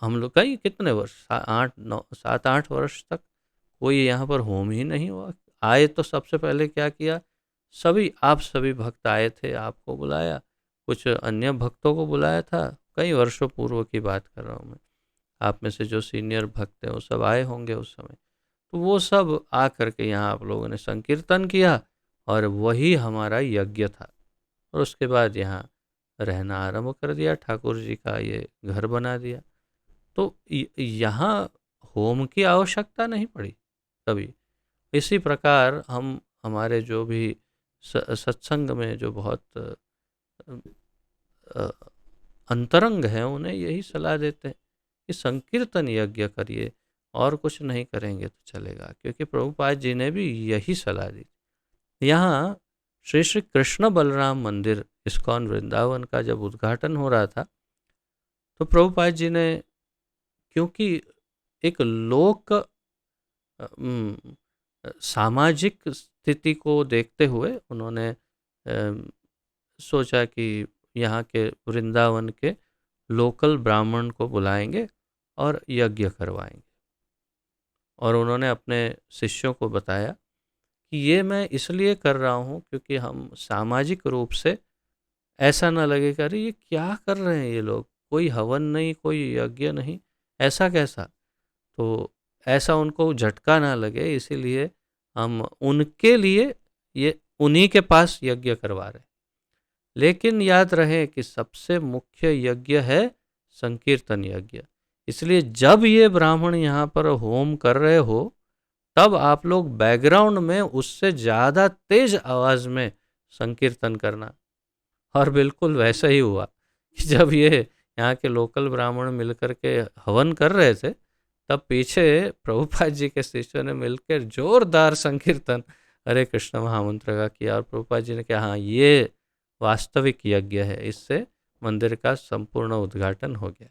S1: हम लोग कई कितने वर्ष 7-8 वर्ष तक कोई यहाँ पर होम ही नहीं हुआ। आए तो सबसे पहले क्या किया, आप सभी भक्त आए थे, आपको बुलाया, कुछ अन्य भक्तों को बुलाया था, कई वर्षों पूर्व की बात कर रहा हूँ मैं। आप में से जो सीनियर भक्त हैं वो सब आए होंगे उस समय, तो वो सब आ करके यहाँ आप लोगों ने संकीर्तन किया और वही हमारा यज्ञ था। और उसके बाद यहाँ रहना आरंभ कर दिया, ठाकुर जी का ये घर बना दिया। तो यहाँ होम की आवश्यकता नहीं पड़ी कभी। इसी प्रकार हम हमारे जो भी सत्संग में जो बहुत अंतरंग हैं उन्हें यही सलाह देते हैं कि संकीर्तन यज्ञ करिए, और कुछ नहीं करेंगे तो चलेगा, क्योंकि प्रभुपाद जी ने भी यही सलाह दी। यहाँ श्री श्री कृष्ण बलराम मंदिर इस्कॉन वृंदावन का जब उद्घाटन हो रहा था तो प्रभुपाद जी ने, क्योंकि एक लोक सामाजिक स्थिति को देखते हुए उन्होंने सोचा कि यहाँ के वृंदावन के लोकल ब्राह्मण को बुलाएंगे और यज्ञ करवाएंगे। और उन्होंने अपने शिष्यों को बताया कि ये मैं इसलिए कर रहा हूँ क्योंकि हम सामाजिक रूप से ऐसा ना लगे कि अरे ये क्या कर रहे हैं ये लोग, कोई हवन नहीं, कोई यज्ञ नहीं, ऐसा कैसा। तो ऐसा उनको झटका ना लगे, इसीलिए हम उनके लिए ये उन्हीं के पास यज्ञ करवा रहे हैं। लेकिन याद रहे कि सबसे मुख्य यज्ञ है संकीर्तन यज्ञ। इसलिए जब ये ब्राह्मण यहाँ पर होम कर रहे हो तब आप लोग बैकग्राउंड में उससे ज़्यादा तेज आवाज़ में संकीर्तन करना। और बिल्कुल वैसा ही हुआ कि जब ये यहाँ के लोकल ब्राह्मण मिलकर के हवन कर रहे थे तब पीछे प्रभुपाद जी के शिष्यों ने मिलकर जोरदार संकीर्तन हरे कृष्ण महामंत्र का किया। और प्रभुपाद जी ने कहा हाँ ये वास्तविक यज्ञ है, इससे मंदिर का संपूर्ण उद्घाटन हो गया।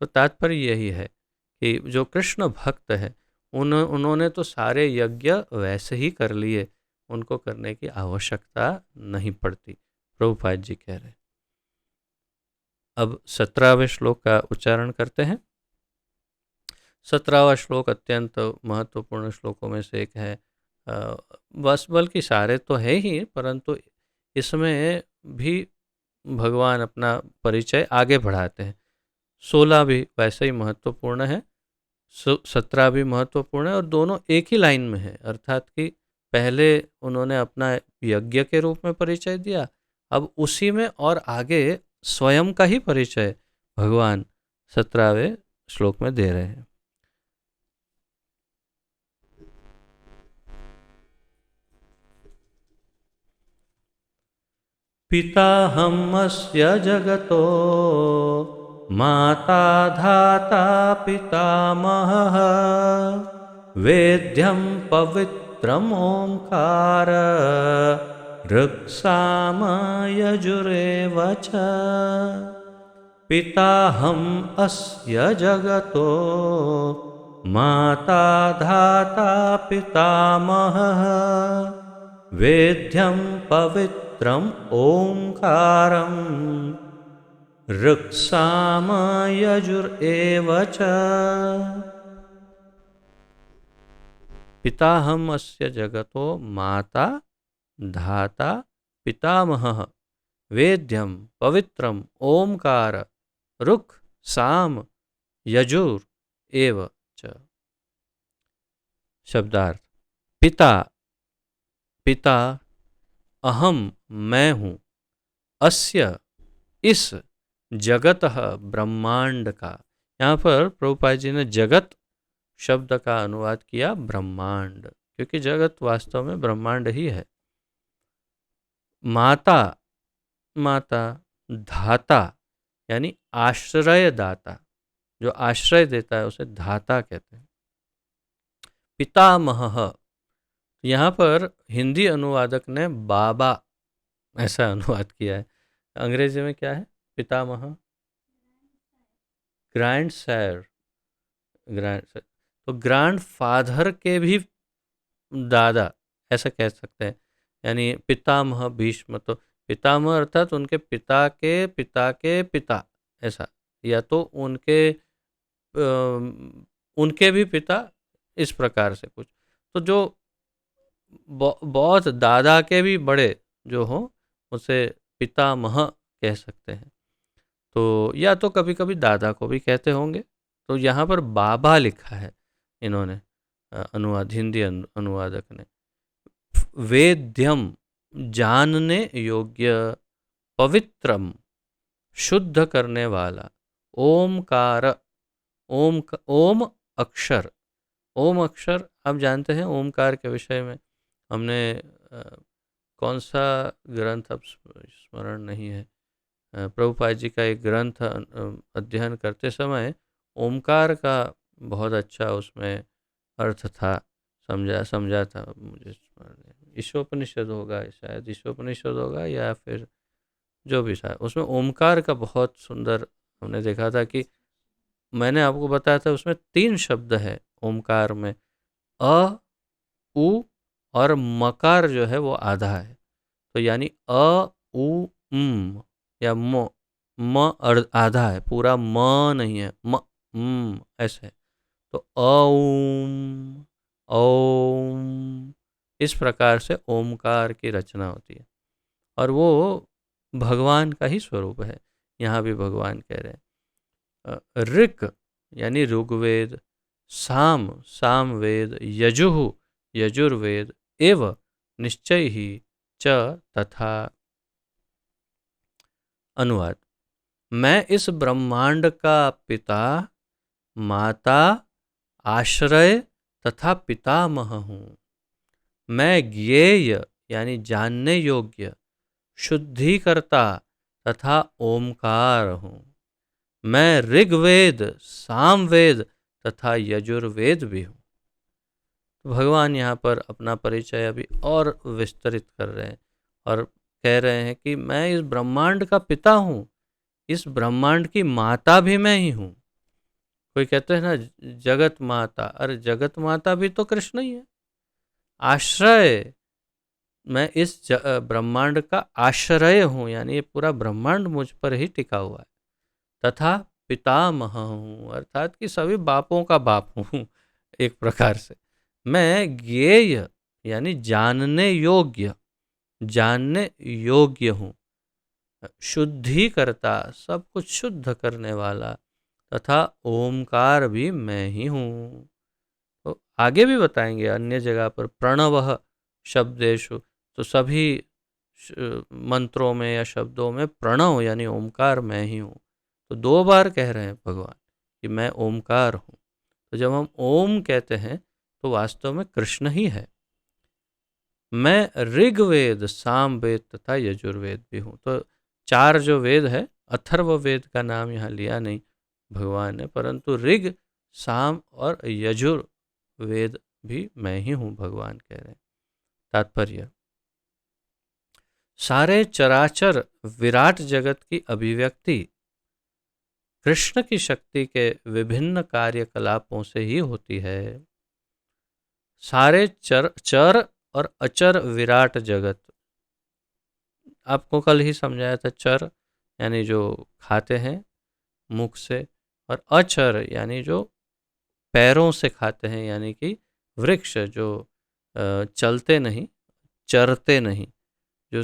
S1: तो तात्पर्य यही है कि जो कृष्ण भक्त है उन्होंने तो सारे यज्ञ वैसे ही कर लिए, उनको करने की आवश्यकता नहीं पड़ती, प्रभुपाद जी कह रहे। अब 17वें श्लोक का उच्चारण करते हैं। 17वां श्लोक अत्यंत महत्वपूर्ण श्लोकों में से एक है। बस बल्कि सारे तो है ही, परंतु इसमें भी भगवान अपना परिचय आगे बढ़ाते हैं। 16 भी वैसे ही महत्वपूर्ण है, 17 भी महत्वपूर्ण है और दोनों एक ही लाइन में है। अर्थात कि पहले उन्होंने अपना यज्ञ के रूप में परिचय दिया, अब उसी में और आगे स्वयं का ही परिचय भगवान 17वें श्लोक में दे रहे हैं। पिताहमस्य जगतो माता धाता पितामहः वेद्यं पवित्रम् ओंकार ऋक्साम यजुरेव च। पिताहम् अस्य जगतो माता धाता पितामहः वेद्यं पवित्रम् ओंकारं ऋक्सामयजुरेव च। पिताहम् अस्य जगतो माता धाता पितामहः वेद्यं पवित्रम् ओंकार ऋक् साम यजुर एव च। शब्दार्थ। पिता, पिता, अहम मैं हूँ, अस्य इस, जगतः ब्रह्मांड का। यहाँ पर प्रभुपाद जी ने जगत शब्द का अनुवाद किया ब्रह्मांड, क्योंकि जगत वास्तव में ब्रह्मांड ही है। माता, माता, धाता यानी आश्रयदाता, जो आश्रय देता है उसे धाता कहते हैं। पितामह, यहाँ पर हिंदी अनुवादक ने बाबा ऐसा अनुवाद किया है। अंग्रेजी में क्या है? पितामह, ग्रैंड सर, ग्रैंड सर, तो ग्रैंड फादर के भी दादा ऐसा कह सकते हैं। यानी पितामह भीष्म, तो पितामह अर्थात उनके पिता के पिता के पिता, ऐसा, या तो उनके भी पिता, इस प्रकार से कुछ। तो जो बहुत दादा के भी बड़े जो हो उसे पितामह कह सकते हैं। तो या तो कभी कभी दादा को भी कहते होंगे। तो यहाँ पर बाबा लिखा है इन्होंने, अनुवाद हिंदी अनुवादक ने। वेद्यम, जानने योग्य, पवित्रम, शुद्ध करने वाला, ओमकार, ओम अक्षर, ओम अक्षर आप जानते हैं। ओमकार के विषय में हमने कौन सा ग्रंथ अब स्मरण नहीं है, प्रभुपाद जी का एक ग्रंथ अध्ययन करते समय ओमकार का बहुत अच्छा उसमें अर्थ था, समझा था, मुझे ईशोपनिषद होगा, शायद ईशोपनिषद होगा, या फिर जो भी था, उसमें ओमकार का बहुत सुंदर हमने देखा था कि मैंने आपको बताया था उसमें 3 शब्द है ओमकार में, अ, उ और मकार जो है वो आधा है। तो यानी अ, उ, या आधा है, पूरा म नहीं है, ऐसे है। तो ओम, ओम, इस प्रकार से ओमकार की रचना होती है और वो भगवान का ही स्वरूप है। यहाँ भी भगवान कह रहे हैं। ऋक यानी ऋग्वेद, साम, सामवेद, यजुः, यजुर्वेद, एव, निश्चय ही, च, तथा। अनुवाद। मैं इस ब्रह्मांड का पिता, माता, आश्रय तथा पितामह हूँ। मैं ज्ञेय यानी जानने योग्य, शुद्धिकर्ता तथा ओमकार हूँ। मैं ऋग्वेद, सामवेद तथा यजुर्वेद भी हूँ। तो भगवान यहाँ पर अपना परिचय अभी और विस्तरित कर रहे हैं और कह रहे हैं कि मैं इस ब्रह्मांड का पिता हूँ, इस ब्रह्मांड की माता भी मैं ही हूँ। कोई कहते हैं ना जगत माता, अरे जगत माता भी तो कृष्ण ही है। आश्रय, मैं इस ब्रह्मांड का आश्रय हूँ, यानी ये पूरा ब्रह्मांड मुझ पर ही टिका हुआ है। तथा पितामह हूँ, अर्थात कि सभी बापों का बाप हूँ एक प्रकार से। मैं ज्ञेय यानी जानने योग्य, जानने योग्य हूँ। शुद्धि करता, सब कुछ शुद्ध करने वाला, तथा ओमकार भी मैं ही हूँ। तो आगे भी बताएंगे अन्य जगह पर प्रणवः शब्देषु, तो सभी मंत्रों में या शब्दों में प्रणव यानी ओमकार मैं ही हूँ। तो 2 बार कह रहे हैं भगवान कि मैं ओमकार हूँ। तो जब हम ओम कहते हैं तो वास्तव में कृष्ण ही है। मैं ऋग्वेद, सामवेद तथा यजुर्वेद भी हूँ। तो 4 जो वेद है, अथर्ववेद का नाम यहाँ लिया नहीं भगवान ने, परंतु ऋग, साम और यजुर्वेद भी मैं ही हूँ, भगवान कह रहे हैं। तात्पर्य। सारे चराचर विराट जगत की अभिव्यक्ति कृष्ण की शक्ति के विभिन्न कार्यकलापों से ही होती है। सारे चर और अचर विराट जगत। आपको कल ही समझाया था, चर यानी जो खाते हैं मुख से, और अचर यानी जो पैरों से खाते हैं, यानी कि वृक्ष जो चलते नहीं, चरते नहीं, जो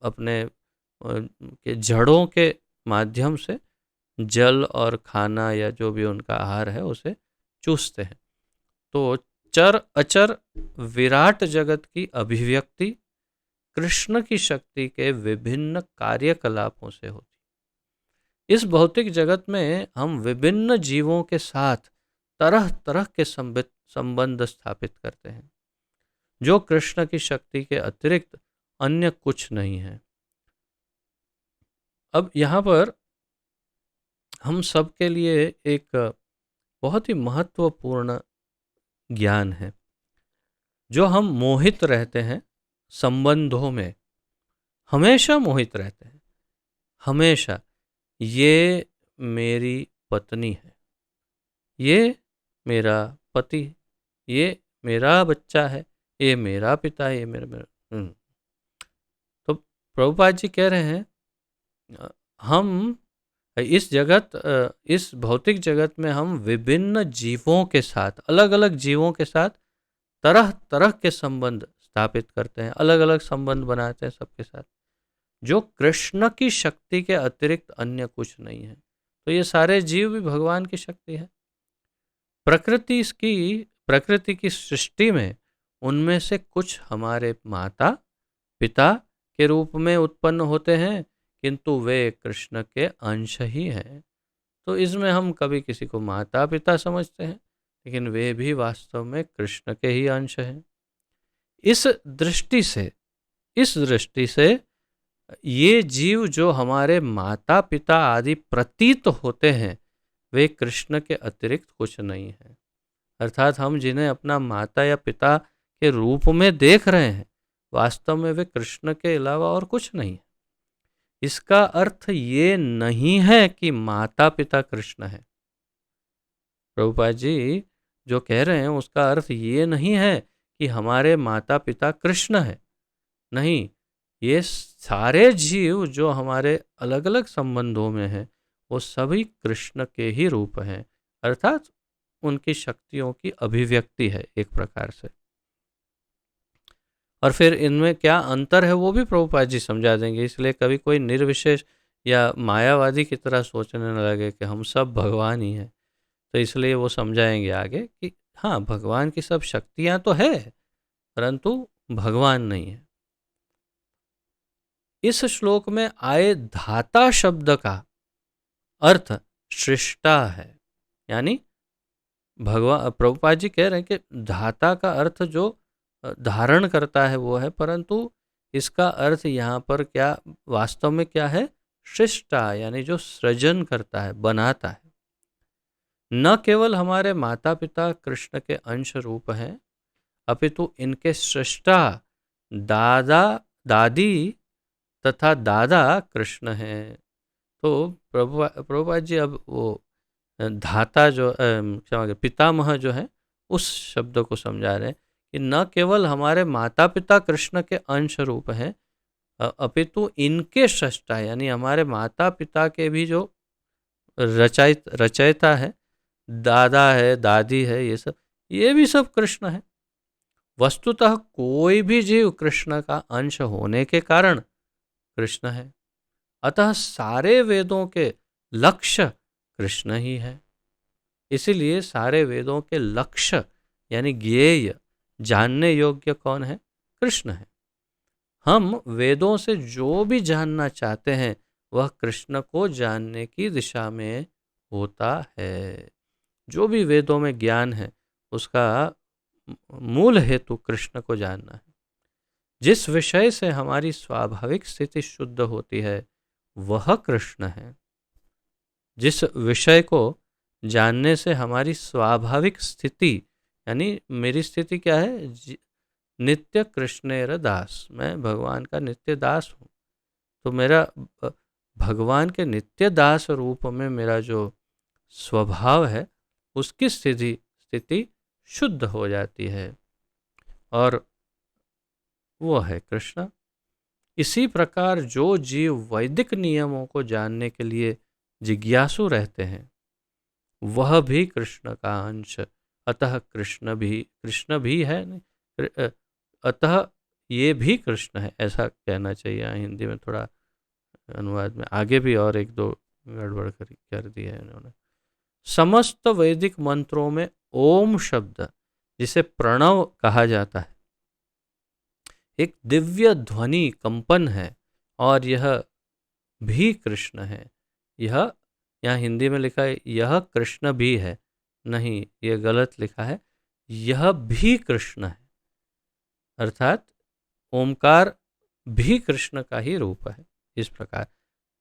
S1: अपने के जड़ों के माध्यम से जल और खाना या जो भी उनका आहार है उसे चूसते हैं। तो चर अचर विराट जगत की अभिव्यक्ति कृष्ण की शक्ति के विभिन्न कार्यकलापों से होती। इस भौतिक जगत में हम विभिन्न जीवों के साथ तरह तरह के संबंध स्थापित करते हैं, जो कृष्ण की शक्ति के अतिरिक्त अन्य कुछ नहीं है। अब यहाँ पर हम सब के लिए एक बहुत ही महत्वपूर्ण ज्ञान है, जो हम मोहित रहते हैं संबंधों में, हमेशा मोहित रहते हैं, हमेशा। ये मेरी पत्नी है, ये मेरा पति, ये मेरा बच्चा है, ये मेरा पिता है, ये मेरा। तो प्रभुपाद जी कह रहे हैं हम इस भौतिक जगत में हम विभिन्न जीवों के साथ, अलग अलग जीवों के साथ तरह तरह के संबंध स्थापित करते हैं, अलग अलग संबंध बनाते हैं सबके साथ, जो कृष्ण की शक्ति के अतिरिक्त अन्य कुछ नहीं है। तो ये सारे जीव भी भगवान की शक्ति है। प्रकृति की सृष्टि में उनमें से कुछ हमारे माता पिता के रूप में उत्पन्न होते हैं, किंतु वे कृष्ण के अंश ही हैं। तो इसमें हम कभी किसी को माता पिता समझते हैं, लेकिन वे भी वास्तव में कृष्ण के ही अंश हैं। इस दृष्टि से ये जीव जो हमारे माता पिता आदि प्रतीत होते हैं, वे कृष्ण के अतिरिक्त कुछ नहीं है। अर्थात हम जिन्हें अपना माता या पिता के रूप में देख रहे हैं, वास्तव में वे कृष्ण के अलावा और कुछ नहीं है। इसका अर्थ ये नहीं है कि माता पिता कृष्ण है। प्रभुपाद जी जो कह रहे हैं उसका अर्थ ये नहीं है कि हमारे माता पिता कृष्ण है। नहीं, ये सारे जीव जो हमारे अलग अलग संबंधों में हैं, वो सभी कृष्ण के ही रूप हैं, अर्थात उनकी शक्तियों की अभिव्यक्ति है एक प्रकार से। और फिर इनमें क्या अंतर है वो भी प्रभुपाद जी समझा देंगे, इसलिए कभी कोई निर्विशेष या मायावादी की तरह सोचने न लगे कि हम सब भगवान ही हैं। तो इसलिए वो समझाएंगे आगे कि हाँ, भगवान की सब शक्तियाँ तो है, परंतु भगवान नहीं है। इस श्लोक में आए धाता शब्द का अर्थ सृष्टा है, यानी भगवान। प्रभुपाद जी कह रहे हैं कि धाता का अर्थ जो धारण करता है वो है, परंतु इसका अर्थ यहाँ पर क्या वास्तव में क्या है? सृष्टा, यानी जो सृजन करता है, बनाता है। न केवल हमारे माता पिता कृष्ण के अंश रूप हैं, अपितु इनके सृष्टा दादा दादी तथा दादा कृष्ण हैं। तो प्रभुपाद जी अब वो धाता जो क्षमा पितामह जो है उस शब्द को समझा रहे हैं कि न केवल हमारे माता पिता कृष्ण के अंश रूप हैं, अपितु इनके सृष्टा, यानी हमारे माता पिता के भी जो रचयिता है, दादा है, दादी है, ये भी सब कृष्ण है। वस्तुतः कोई भी जीव कृष्ण का अंश होने के कारण कृष्ण है। अतः सारे वेदों के लक्ष्य कृष्ण ही है। इसीलिए सारे वेदों के लक्ष्य यानी ज्ञेय, जानने योग्य कौन है? कृष्ण है। हम वेदों से जो भी जानना चाहते हैं वह कृष्ण को जानने की दिशा में होता है। जो भी वेदों में ज्ञान है उसका मूल हेतु कृष्ण को जानना है। जिस विषय से हमारी स्वाभाविक स्थिति शुद्ध होती है वह कृष्ण है। जिस विषय को जानने से हमारी स्वाभाविक स्थिति, यानी मेरी स्थिति क्या है? नित्य कृष्णेर दास, मैं भगवान का नित्य दास हूँ। तो मेरा भगवान के नित्य दास रूप में मेरा जो स्वभाव है उसकी स्थिति शुद्ध हो जाती है। और वो है कृष्ण। इसी प्रकार जो जीव वैदिक नियमों को जानने के लिए जिज्ञासु रहते हैं वह भी कृष्ण का अंश, अतः कृष्ण भी है अतः ये भी कृष्ण है, ऐसा कहना चाहिए। हिंदी में थोड़ा अनुवाद में आगे भी और एक दो गड़बड़ कर दी है इन्होंने। समस्त वैदिक मंत्रों में ओम शब्द, जिसे प्रणव कहा जाता है, एक दिव्य ध्वनि कंपन है और यह भी कृष्ण है। यह यहाँ हिंदी में लिखा है यह कृष्ण भी है, नहीं, यह गलत लिखा है, यह भी कृष्ण है। अर्थात ओमकार भी कृष्ण का ही रूप है। इस प्रकार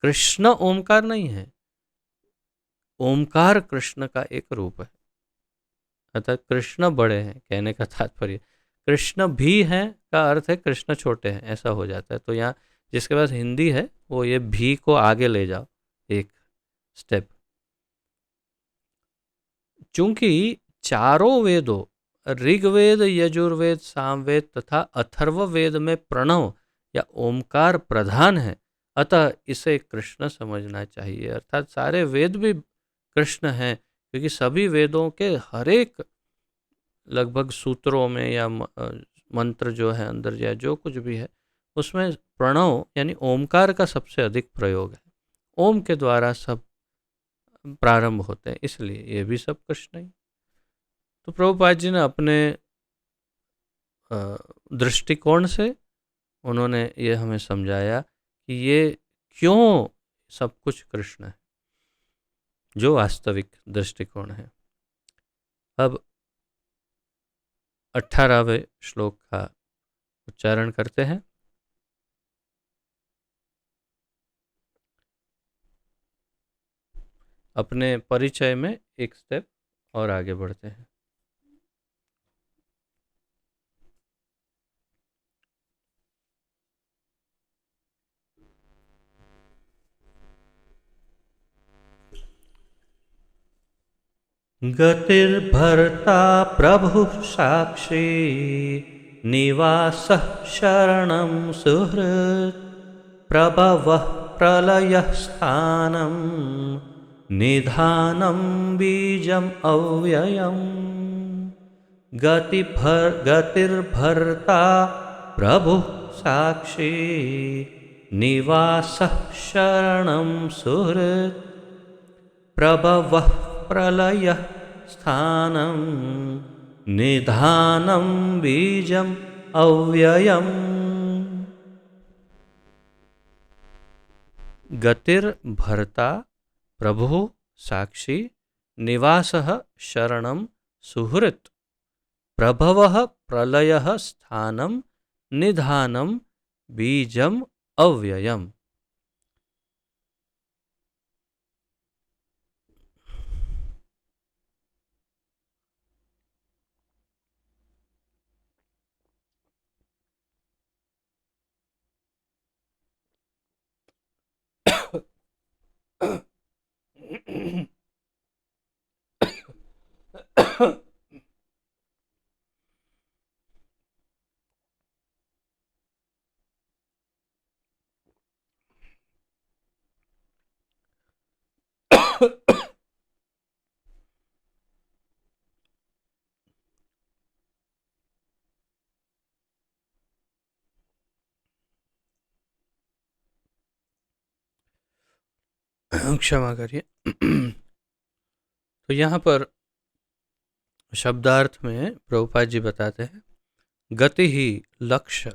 S1: कृष्ण ओमकार नहीं है, ओमकार कृष्ण का एक रूप है। अर्थात कृष्ण बड़े हैं कहने का तात्पर्य, कृष्ण भी हैं का अर्थ है कृष्ण छोटे हैं, ऐसा हो जाता है। तो यहाँ जिसके पास हिंदी है वो ये भी को आगे ले जाओ एक स्टेप। चूंकि चारों वेदों ऋग्वेद, यजुर्वेद, सामवेद तथा अथर्ववेद में प्रणव या ओमकार प्रधान है, अतः इसे कृष्ण समझना चाहिए। अर्थात सारे वेद भी कृष्ण हैं, क्योंकि सभी वेदों के हर एक लगभग सूत्रों में या मंत्र जो है अंदर या जो कुछ भी है उसमें प्रणव यानी ओमकार का सबसे अधिक प्रयोग है। ओम के द्वारा सब प्रारंभ होते हैं, इसलिए ये भी सब कृष्ण ही। तो प्रभुपाद जी ने अपने दृष्टिकोण से उन्होंने ये हमें समझाया कि ये क्यों सब कुछ कृष्ण है, जो वास्तविक दृष्टिकोण है। अब 18वें श्लोक का उच्चारण करते हैं। अपने परिचय में एक स्टेप और आगे बढ़ते हैं। गतिर्भर्ता प्रभुः साक्षी निवासः शरणं सुहृत् प्रभवः प्रलयः स्थानं निधानं बीजम् अव्ययम्। गतिर्भर्ता प्रभुः साक्षी निवासः शरणं सुहृत् प्रभवः प्रलयः स्थानं निधानं बीजम् अव्ययम्। गतिर्भर्ता प्रभुः साक्षी निवासः शरणं सुहृत् प्रभवः प्रलयः स्थानं निधानं बीजम् अव्ययम्। क्षमा करिए। तो यहाँ पर शब्दार्थ में प्रभुपाद जी बताते हैं, गति ही लक्ष्य,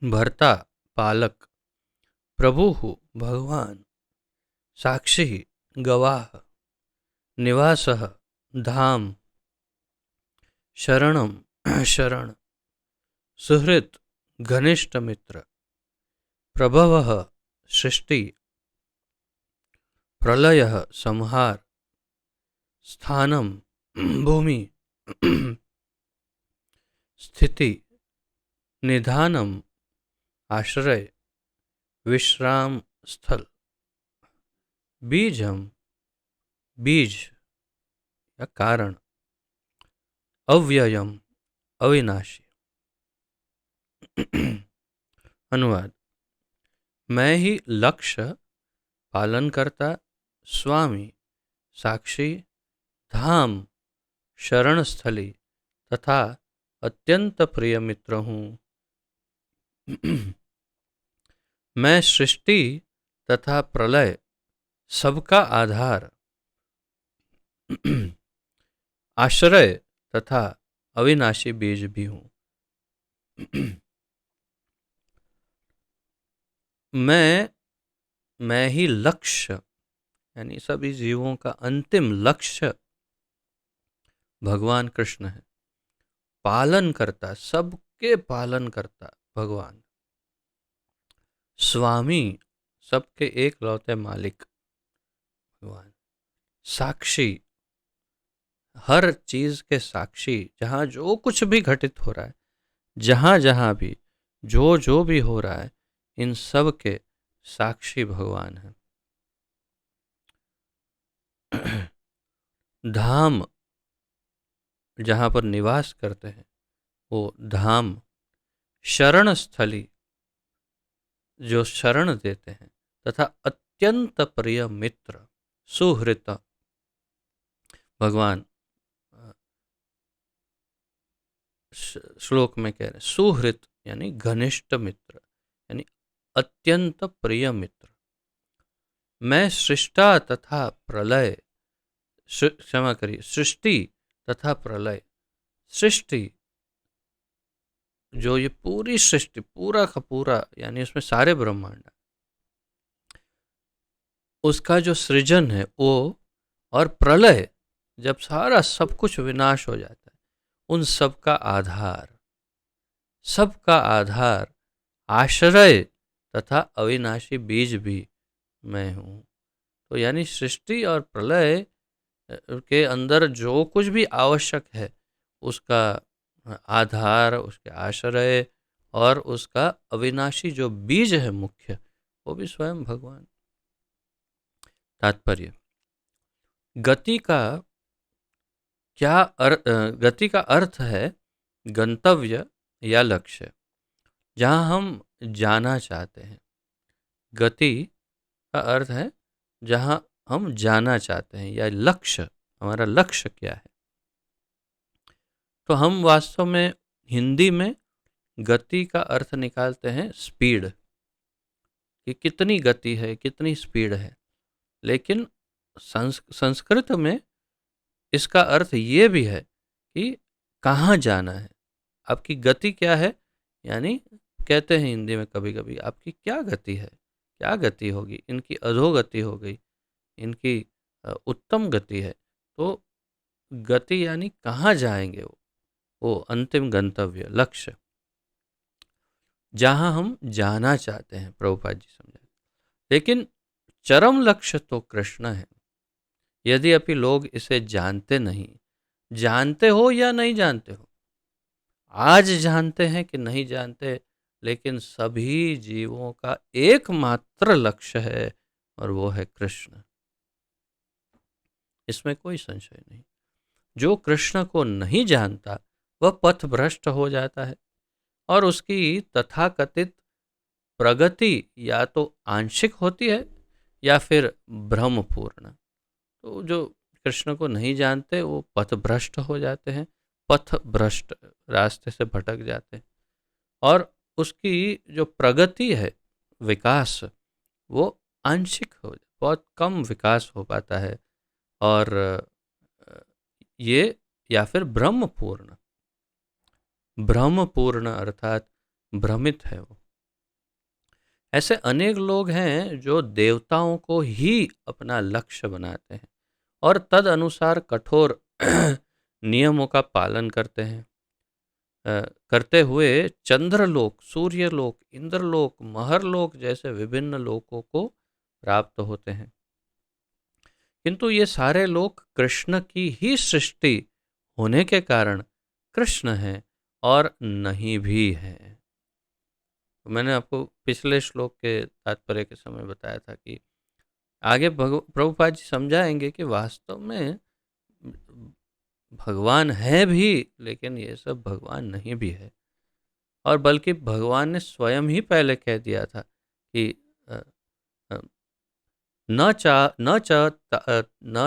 S1: भर्ता पालक, प्रभु भगवान, साक्षी गवाह, निवास धाम, शरणम शरण, सुहृत घनिष्ठ मित्र, प्रभव सृष्टि, प्रलय संहार, स्थानम भूमि, स्थिति, निधानम आश्रय, विश्राम स्थल, बीजम बीज या कारण, अव्ययम अविनाशी। अनुवाद। मैं ही लक्ष्य, पालनकर्ता, स्वामी, साक्षी, धाम, शरणस्थली तथा अत्यंत प्रिय मित्र हूँ। मैं सृष्टि तथा प्रलय, सबका आधार, आश्रय तथा अविनाशी बीज भी हूँ। मैं ही लक्ष्य, यानी सभी जीवों का अंतिम लक्ष्य भगवान कृष्ण है। पालन करता, सबके पालन करता भगवान। स्वामी, सबके एक लौते मालिक भगवान। साक्षी, हर चीज के साक्षी, जहां जो कुछ भी घटित हो रहा है, जहां जहां भी जो जो भी हो रहा है, इन सब के साक्षी भगवान है। धाम, जहां पर निवास करते हैं वो धाम। शरण स्थली, जो शरण देते हैं, तथा अत्यंत प्रिय मित्र, सुहृत भगवान श्लोक में कह रहे हैं। सुहृत यानी घनिष्ठ मित्र, यानी अत्यंत प्रिय मित्र। मैं सृष्टा तथा प्रलय, क्षमा करिए, सृष्टि तथा प्रलय। सृष्टि, जो ये पूरी सृष्टि, पूरा का पूरा, यानी उसमें सारे ब्रह्मांड, उसका जो सृजन है वो, और प्रलय, जब सारा सब कुछ विनाश हो जाता है, उन सब का आधार, सबका आधार, आश्रय तथा अविनाशी बीज भी मैं हूँ। तो यानी सृष्टि और प्रलय के अंदर जो कुछ भी आवश्यक है, उसका आधार, उसके आश्रय और उसका अविनाशी जो बीज है मुख्य, वो भी स्वयं भगवान। तात्पर्य, गति का गति का अर्थ है गंतव्य या लक्ष्य, जहाँ हम जाना चाहते हैं। गति का अर्थ है जहाँ हम जाना चाहते हैं, या लक्ष्य, हमारा लक्ष्य क्या है। तो हम वास्तव में हिंदी में गति का अर्थ निकालते हैं स्पीड, कि कितनी गति है, कितनी स्पीड है। लेकिन संस्कृत में इसका अर्थ ये भी है कि कहाँ जाना है, आपकी गति क्या है। यानी कहते हैं हिंदी में कभी कभी, आपकी क्या गति है, क्या गति होगी, इनकी अधोगति हो गई, इनकी उत्तम गति है। तो गति यानी कहाँ जाएंगे वो अंतिम गंतव्य, लक्ष्य, जहाँ हम जाना चाहते हैं, प्रभुपाद जी समझाए। लेकिन चरम लक्ष्य तो कृष्ण है। यदि अभी लोग इसे जानते नहीं, जानते हो या नहीं जानते हो, आज जानते हैं कि नहीं जानते, लेकिन सभी जीवों का एकमात्र लक्ष्य है, और वो है कृष्ण। इसमें कोई संशय नहीं। जो कृष्ण को नहीं जानता वह पथभ्रष्ट हो जाता है, और उसकी तथाकथित प्रगति या तो आंशिक होती है या फिर भ्रमपूर्ण। तो जो कृष्ण को नहीं जानते वो पथभ्रष्ट हो जाते हैं, पथभ्रष्ट, रास्ते से भटक जाते हैं, और उसकी जो प्रगति है, विकास, वो आंशिक हो, बहुत कम विकास हो पाता है। और ये, या फिर ब्रह्मपूर्ण, ब्रह्मपूर्ण अर्थात भ्रमित है वो। ऐसे अनेक लोग हैं जो देवताओं को ही अपना लक्ष्य बनाते हैं और तद अनुसार कठोर नियमों का पालन करते हैं। करते हुए चंद्रलोक, सूर्यलोक, इंद्रलोक, महरलोक जैसे विभिन्न लोकों को प्राप्त होते हैं। किंतु ये सारे लोक कृष्ण की ही सृष्टि होने के कारण कृष्ण हैं और नहीं भी हैं। तो मैंने आपको पिछले श्लोक के तात्पर्य के समय बताया था कि आगे प्रभुपाद जी समझाएंगे कि वास्तव में भगवान है भी, लेकिन ये सब भगवान नहीं भी है। और बल्कि भगवान ने स्वयं ही पहले कह दिया था कि अ, अ, न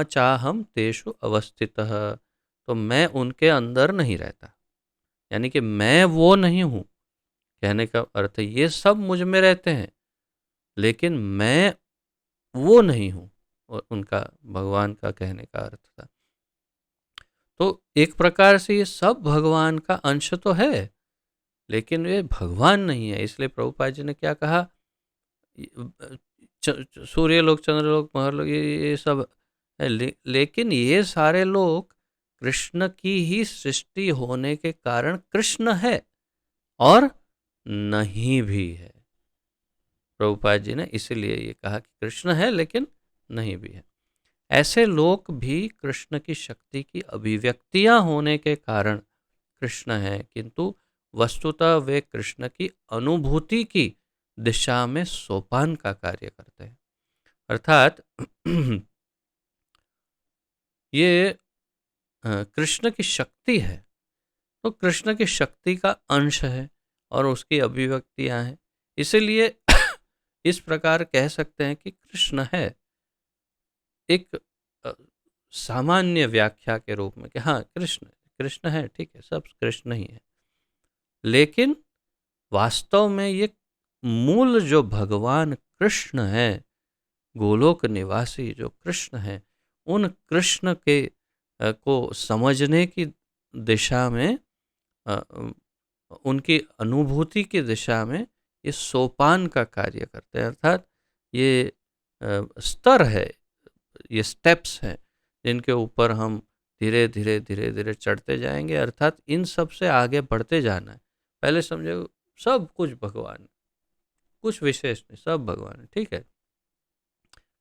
S1: चाहम तेषु अवस्थितः, तो मैं उनके अंदर नहीं रहता, यानी कि मैं वो नहीं हूँ। कहने का अर्थ है ये सब मुझ में रहते हैं, लेकिन मैं वो नहीं हूँ। और उनका, भगवान का कहने का अर्थ था। तो एक प्रकार से ये सब भगवान का अंश तो है, लेकिन ये भगवान नहीं है। इसलिए प्रभुपाद जी ने क्या कहा, सूर्य लोक, चंद्र लोक, महर लोक, ये सब है, लेकिन ये सारे लोग कृष्ण की ही सृष्टि होने के कारण कृष्ण है और नहीं भी है। प्रभुपाद जी ने इसीलिए ये कहा कि कृष्ण है लेकिन नहीं भी है। ऐसे लोक भी कृष्ण की शक्ति की अभिव्यक्तियां होने के कारण कृष्ण है, किंतु वस्तुतः वे कृष्ण की अनुभूति की दिशा में सोपान का कार्य करते हैं। अर्थात ये कृष्ण की शक्ति है, तो कृष्ण की शक्ति का अंश है और उसकी अभिव्यक्तियां हैं। इसीलिए इस प्रकार कह सकते हैं कि कृष्ण है, एक अ, सामान्य व्याख्या के रूप में कि हाँ कृष्ण कृष्ण है, ठीक है, सब कृष्ण ही है। लेकिन वास्तव में ये मूल जो भगवान कृष्ण है, गोलोक निवासी जो कृष्ण है, उन कृष्ण के को समझने की दिशा में, अ, उनकी अनुभूति की दिशा में ये सोपान का कार्य करते हैं। अर्थात ये स्तर है, ये स्टेप्स हैं जिनके ऊपर हम धीरे धीरे धीरे धीरे चढ़ते जाएंगे। अर्थात इन सब से आगे बढ़ते जाना है। पहले समझो सब कुछ भगवान है, कुछ विशेष नहीं, सब भगवान है, ठीक है।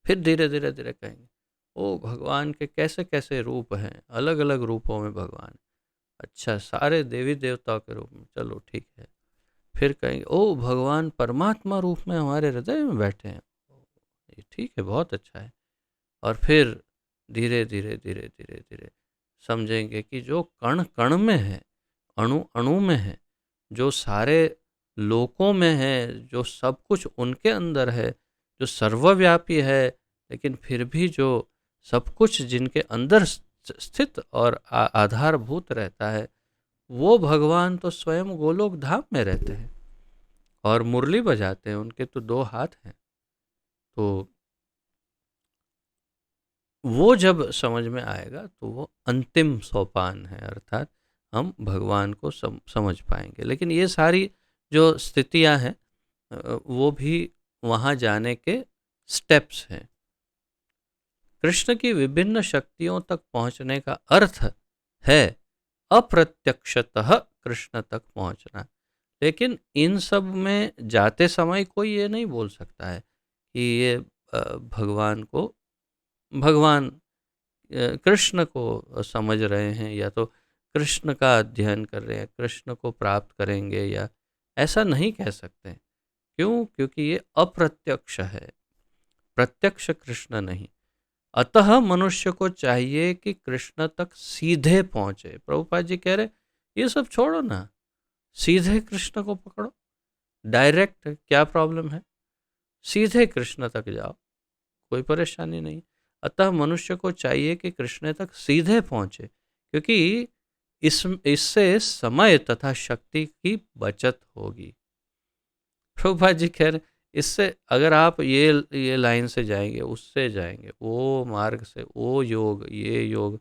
S1: फिर धीरे धीरे धीरे कहेंगे ओ भगवान के कैसे कैसे रूप हैं, अलग अलग रूपों में भगवान है। अच्छा, सारे देवी देवताओं के रूप में, चलो ठीक है। फिर कहेंगे ओ भगवान परमात्मा रूप में हमारे हृदय में बैठे हैं, ये ठीक है, बहुत अच्छा है। और फिर धीरे धीरे धीरे धीरे धीरे समझेंगे कि जो कण कण में है, अणु अणु में है, जो सारे लोकों में है, जो सब कुछ उनके अंदर है, जो सर्वव्यापी है, लेकिन फिर भी जो सब कुछ जिनके अंदर स्थित और आधारभूत रहता है, वो भगवान तो स्वयं गोलोक धाम में रहते हैं और मुरली बजाते हैं। उनके तो दो हाथ हैं। तो वो जब समझ में आएगा तो वो अंतिम सोपान है, अर्थात हम भगवान को समझ पाएंगे। लेकिन ये सारी जो स्थितियां हैं, वो भी वहाँ जाने के स्टेप्स हैं। कृष्ण की विभिन्न शक्तियों तक पहुँचने का अर्थ है अप्रत्यक्षतः कृष्ण तक पहुँचना। लेकिन इन सब में जाते समय कोई ये नहीं बोल सकता है कि ये भगवान को, भगवान कृष्ण को समझ रहे हैं, या तो कृष्ण का अध्ययन कर रहे हैं, कृष्ण को प्राप्त करेंगे, या ऐसा नहीं कह सकते। क्यों? क्योंकि ये अप्रत्यक्ष है, प्रत्यक्ष कृष्ण नहीं। अतः मनुष्य को चाहिए कि कृष्ण तक सीधे पहुंचे। प्रभुपाद जी कह रहे ये सब छोड़ो ना, सीधे कृष्ण को पकड़ो, डायरेक्ट। क्या प्रॉब्लम है? सीधे कृष्ण तक जाओ, कोई परेशानी नहीं। अतः मनुष्य को चाहिए कि कृष्ण तक सीधे पहुंचे, क्योंकि इससे समय तथा शक्ति की बचत होगी। प्रभुपाद जी कह रहे इससे, अगर आप ये लाइन से जाएंगे, उससे जाएंगे, वो मार्ग से, वो योग, ये योग,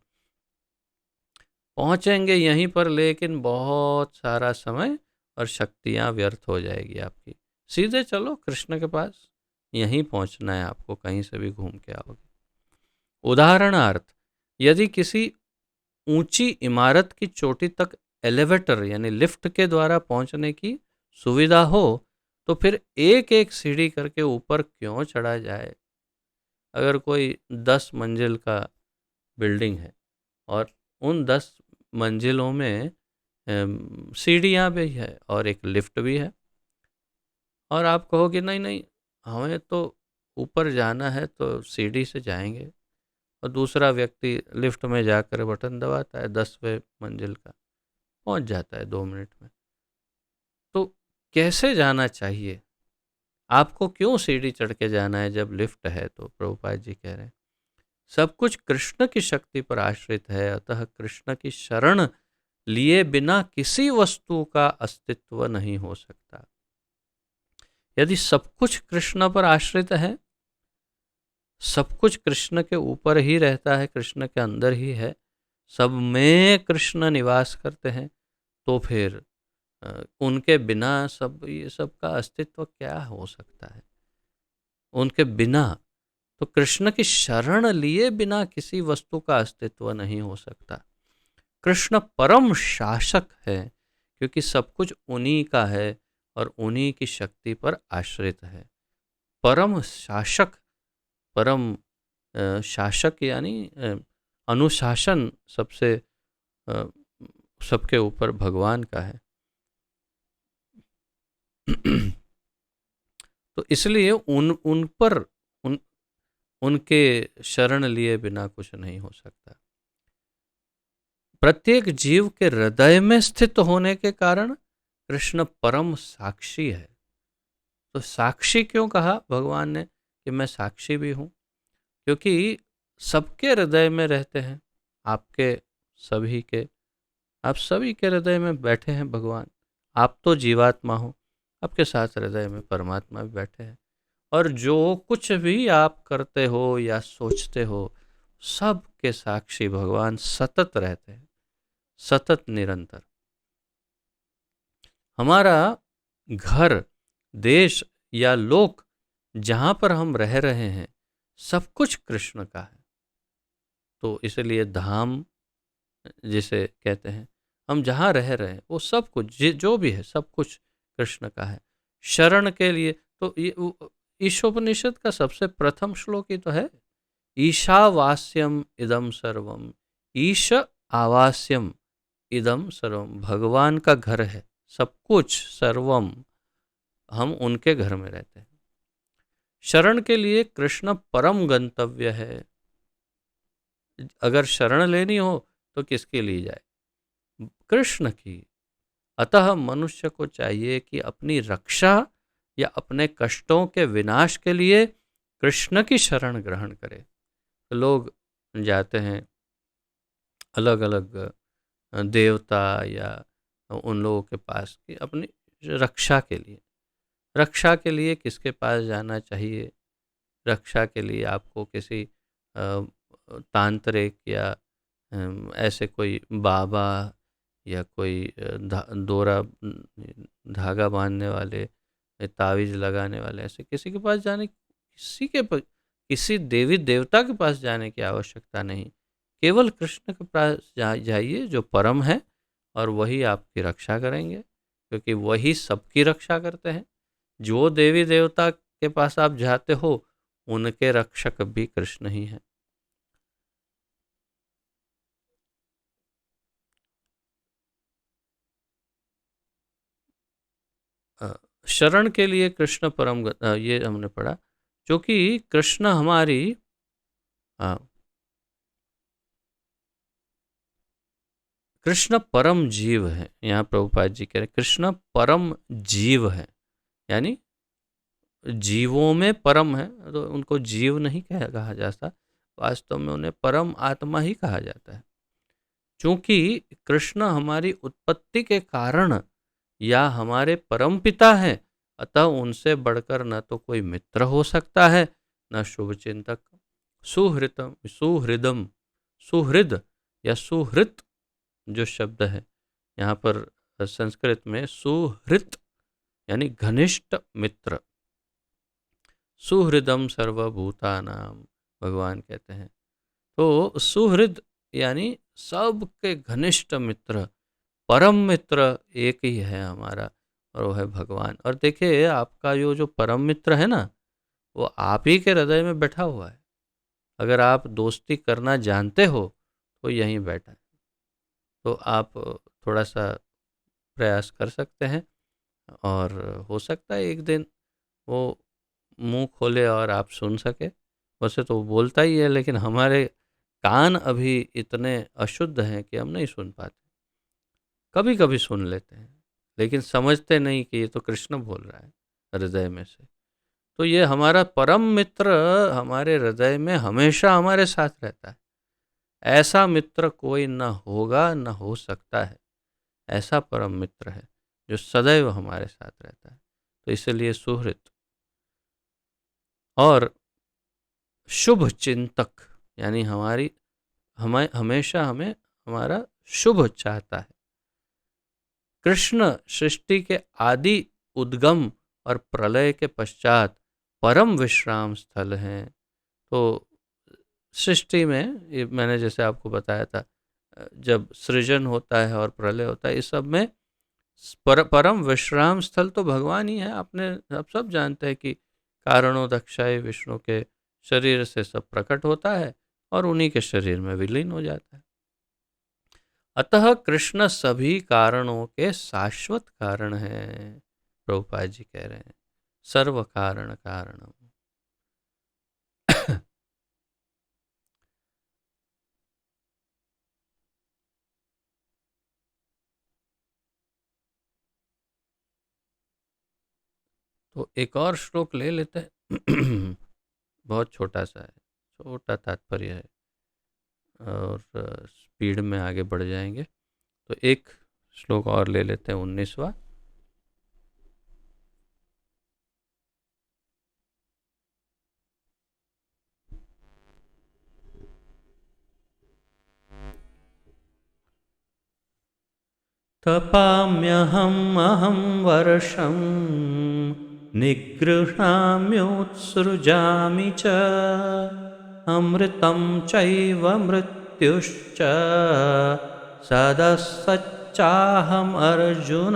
S1: पहुंचेंगे यहीं पर, लेकिन बहुत सारा समय और शक्तियां व्यर्थ हो जाएगी आपकी। सीधे चलो कृष्ण के पास, यहीं पहुंचना है आपको, कहीं से भी घूम के आओगे। उदाहरणार्थ, यदि किसी ऊंची इमारत की चोटी तक एलिवेटर यानी लिफ्ट के द्वारा पहुंचने की सुविधा हो, तो फिर एक एक सीढ़ी करके ऊपर क्यों चढ़ा जाए? अगर कोई 10 मंजिल का बिल्डिंग है और उन 10 मंजिलों में सीढ़ियाँ भी है और एक लिफ्ट भी है, और आप कहोगे नहीं नहीं, हमें तो ऊपर जाना है तो सीढ़ी से जाएंगे, और दूसरा व्यक्ति लिफ्ट में जाकर बटन दबाता है, 10वें मंजिल का पहुंच जाता है 2 मिनट में। तो कैसे जाना चाहिए, आपको क्यों सीढ़ी चढ़ के जाना है जब लिफ्ट है? तो प्रभुपाद जी कह रहे हैं सब कुछ कृष्ण की शक्ति पर आश्रित है, अतः कृष्ण की शरण लिए बिना किसी वस्तु का अस्तित्व नहीं हो सकता। यदि सब कुछ कृष्ण पर आश्रित है, सब कुछ कृष्ण के ऊपर ही रहता है, कृष्ण के अंदर ही है, सब में कृष्ण निवास करते हैं, तो फिर उनके बिना सब ये सब का अस्तित्व क्या हो सकता है? उनके बिना, तो कृष्ण की शरण लिए बिना किसी वस्तु का अस्तित्व नहीं हो सकता। कृष्ण परम शासक है, क्योंकि सब कुछ उन्हीं का है और उन्हीं की शक्ति पर आश्रित है। परम शासक, परम शासक यानी अनुशासन सबसे सबके ऊपर भगवान का है। तो इसलिए उन पर उन उनके शरण लिए बिना कुछ नहीं हो सकता। प्रत्येक जीव के हृदय में स्थित होने के कारण कृष्ण परम साक्षी है। तो साक्षी क्यों कहा भगवान ने कि मैं साक्षी भी हूं? क्योंकि सबके हृदय में रहते हैं, आपके सभी के, आप सभी के हृदय में बैठे हैं भगवान। आप तो जीवात्मा हो, आपके साथ हृदय में परमात्मा भी बैठे हैं, और जो कुछ भी आप करते हो या सोचते हो, सब के साक्षी भगवान सतत रहते हैं, सतत निरंतर। हमारा घर, देश या लोक जहाँ पर हम रह रहे हैं, सब कुछ कृष्ण का है। तो इसलिए धाम जिसे कहते हैं, हम जहाँ रह रहे हैं वो सब कुछ जो भी है सब कुछ कृष्ण का है। शरण के लिए तो ये ईशोपनिषद का सबसे प्रथम श्लोक ही तो है, ईशावास्यम इदम सर्वम, ईश आवास्यम इदम सर्वम, भगवान का घर है सब कुछ, सर्वम, हम उनके घर में रहते हैं। शरण के लिए कृष्ण परम गंतव्य है। अगर शरण लेनी हो तो किसकी ली जाए? कृष्ण की। अतः मनुष्य को चाहिए कि अपनी रक्षा या अपने कष्टों के विनाश के लिए कृष्ण की शरण ग्रहण करे। तो लोग जाते हैं अलग अलग देवता या उन लोगों के पास कि अपनी रक्षा के लिए, रक्षा के लिए किसके पास जाना चाहिए? रक्षा के लिए आपको किसी तांत्रिक या ऐसे कोई बाबा या कोई दोरा धागा बांधने वाले, तावीज लगाने वाले, ऐसे किसी के पास जाने, किसी देवी देवता के पास जाने की आवश्यकता नहीं। केवल कृष्ण के पास जाइए जो परम है, और वही आपकी रक्षा करेंगे, क्योंकि वही सबकी रक्षा करते हैं। जो देवी देवता के पास आप जाते हो उनके रक्षक भी कृष्ण ही हैं। शरण के लिए कृष्ण परम ये हमने पढ़ा, क्योंकि कृष्ण हमारी कृष्ण परम जीव है। यहाँ प्रभुपाद जी कह रहे कृष्ण परम जीव है, यानी जीवों में परम है, तो उनको जीव नहीं कहा जाता, वास्तव में उन्हें परम आत्मा ही कहा जाता है। क्योंकि कृष्ण हमारी उत्पत्ति के कारण या हमारे परम पिता हैं, अतः उनसे बढ़कर न तो कोई मित्र हो सकता है, न शुभ चिंतक। सुहृतम, सुहृदम, सुहृद या सुहृत जो शब्द है यहाँ पर संस्कृत में, सुहृत यानी घनिष्ठ मित्र। सुहृदम सर्वभूतानाम, भगवान कहते हैं। तो सुहृद यानी सबके घनिष्ठ मित्र, परम मित्र एक ही है हमारा, और वो है भगवान। और देखिए आपका जो परम मित्र है ना, वो आप ही के हृदय में बैठा हुआ है। अगर आप दोस्ती करना जानते हो तो यहीं बैठा है। तो आप थोड़ा सा प्रयास कर सकते हैं, और हो सकता है एक दिन वो मुंह खोले और आप सुन सके। वैसे तो वो बोलता ही है, लेकिन हमारे कान अभी इतने अशुद्ध हैं कि हम नहीं सुन पाते। कभी कभी सुन लेते हैं, लेकिन समझते नहीं कि ये तो कृष्ण बोल रहा है हृदय में से। तो ये हमारा परम मित्र हमारे हृदय में हमेशा हमारे साथ रहता है। ऐसा मित्र कोई न होगा, न हो सकता है। ऐसा परम मित्र है जो सदैव हमारे साथ रहता है। तो इसलिए सुहृद और शुभ चिंतक, यानी हमें हमेशा हमें हमारा शुभ चाहता है। कृष्ण सृष्टि के आदि, उद्गम और प्रलय के पश्चात परम विश्राम स्थल हैं। तो सृष्टि में ये मैंने जैसे आपको बताया था, जब सृजन होता है और प्रलय होता है, इस सब में परम विश्राम स्थल तो भगवान ही है। आपने आप सब जानते हैं कि कारणोदक्षाय विष्णु के शरीर से सब प्रकट होता है और उन्हीं के शरीर में विलीन हो जाता है। अतः कृष्ण सभी कारणों के शाश्वत कारण हैं। प्रभुपाद जी कह रहे हैं सर्व कारण कारणम। तो एक और श्लोक ले लेते हैं। बहुत छोटा सा है, छोटा तात्पर्य है और स्पीड में आगे बढ़ जाएंगे। तो एक श्लोक और ले लेते हैं, 19वां। तपाम्यहम् अहं वर्षं निगृह्णाम्युत्सृजामि च अमृतं चैव मृत्युश्च सदसच्चाहम् अर्जुन।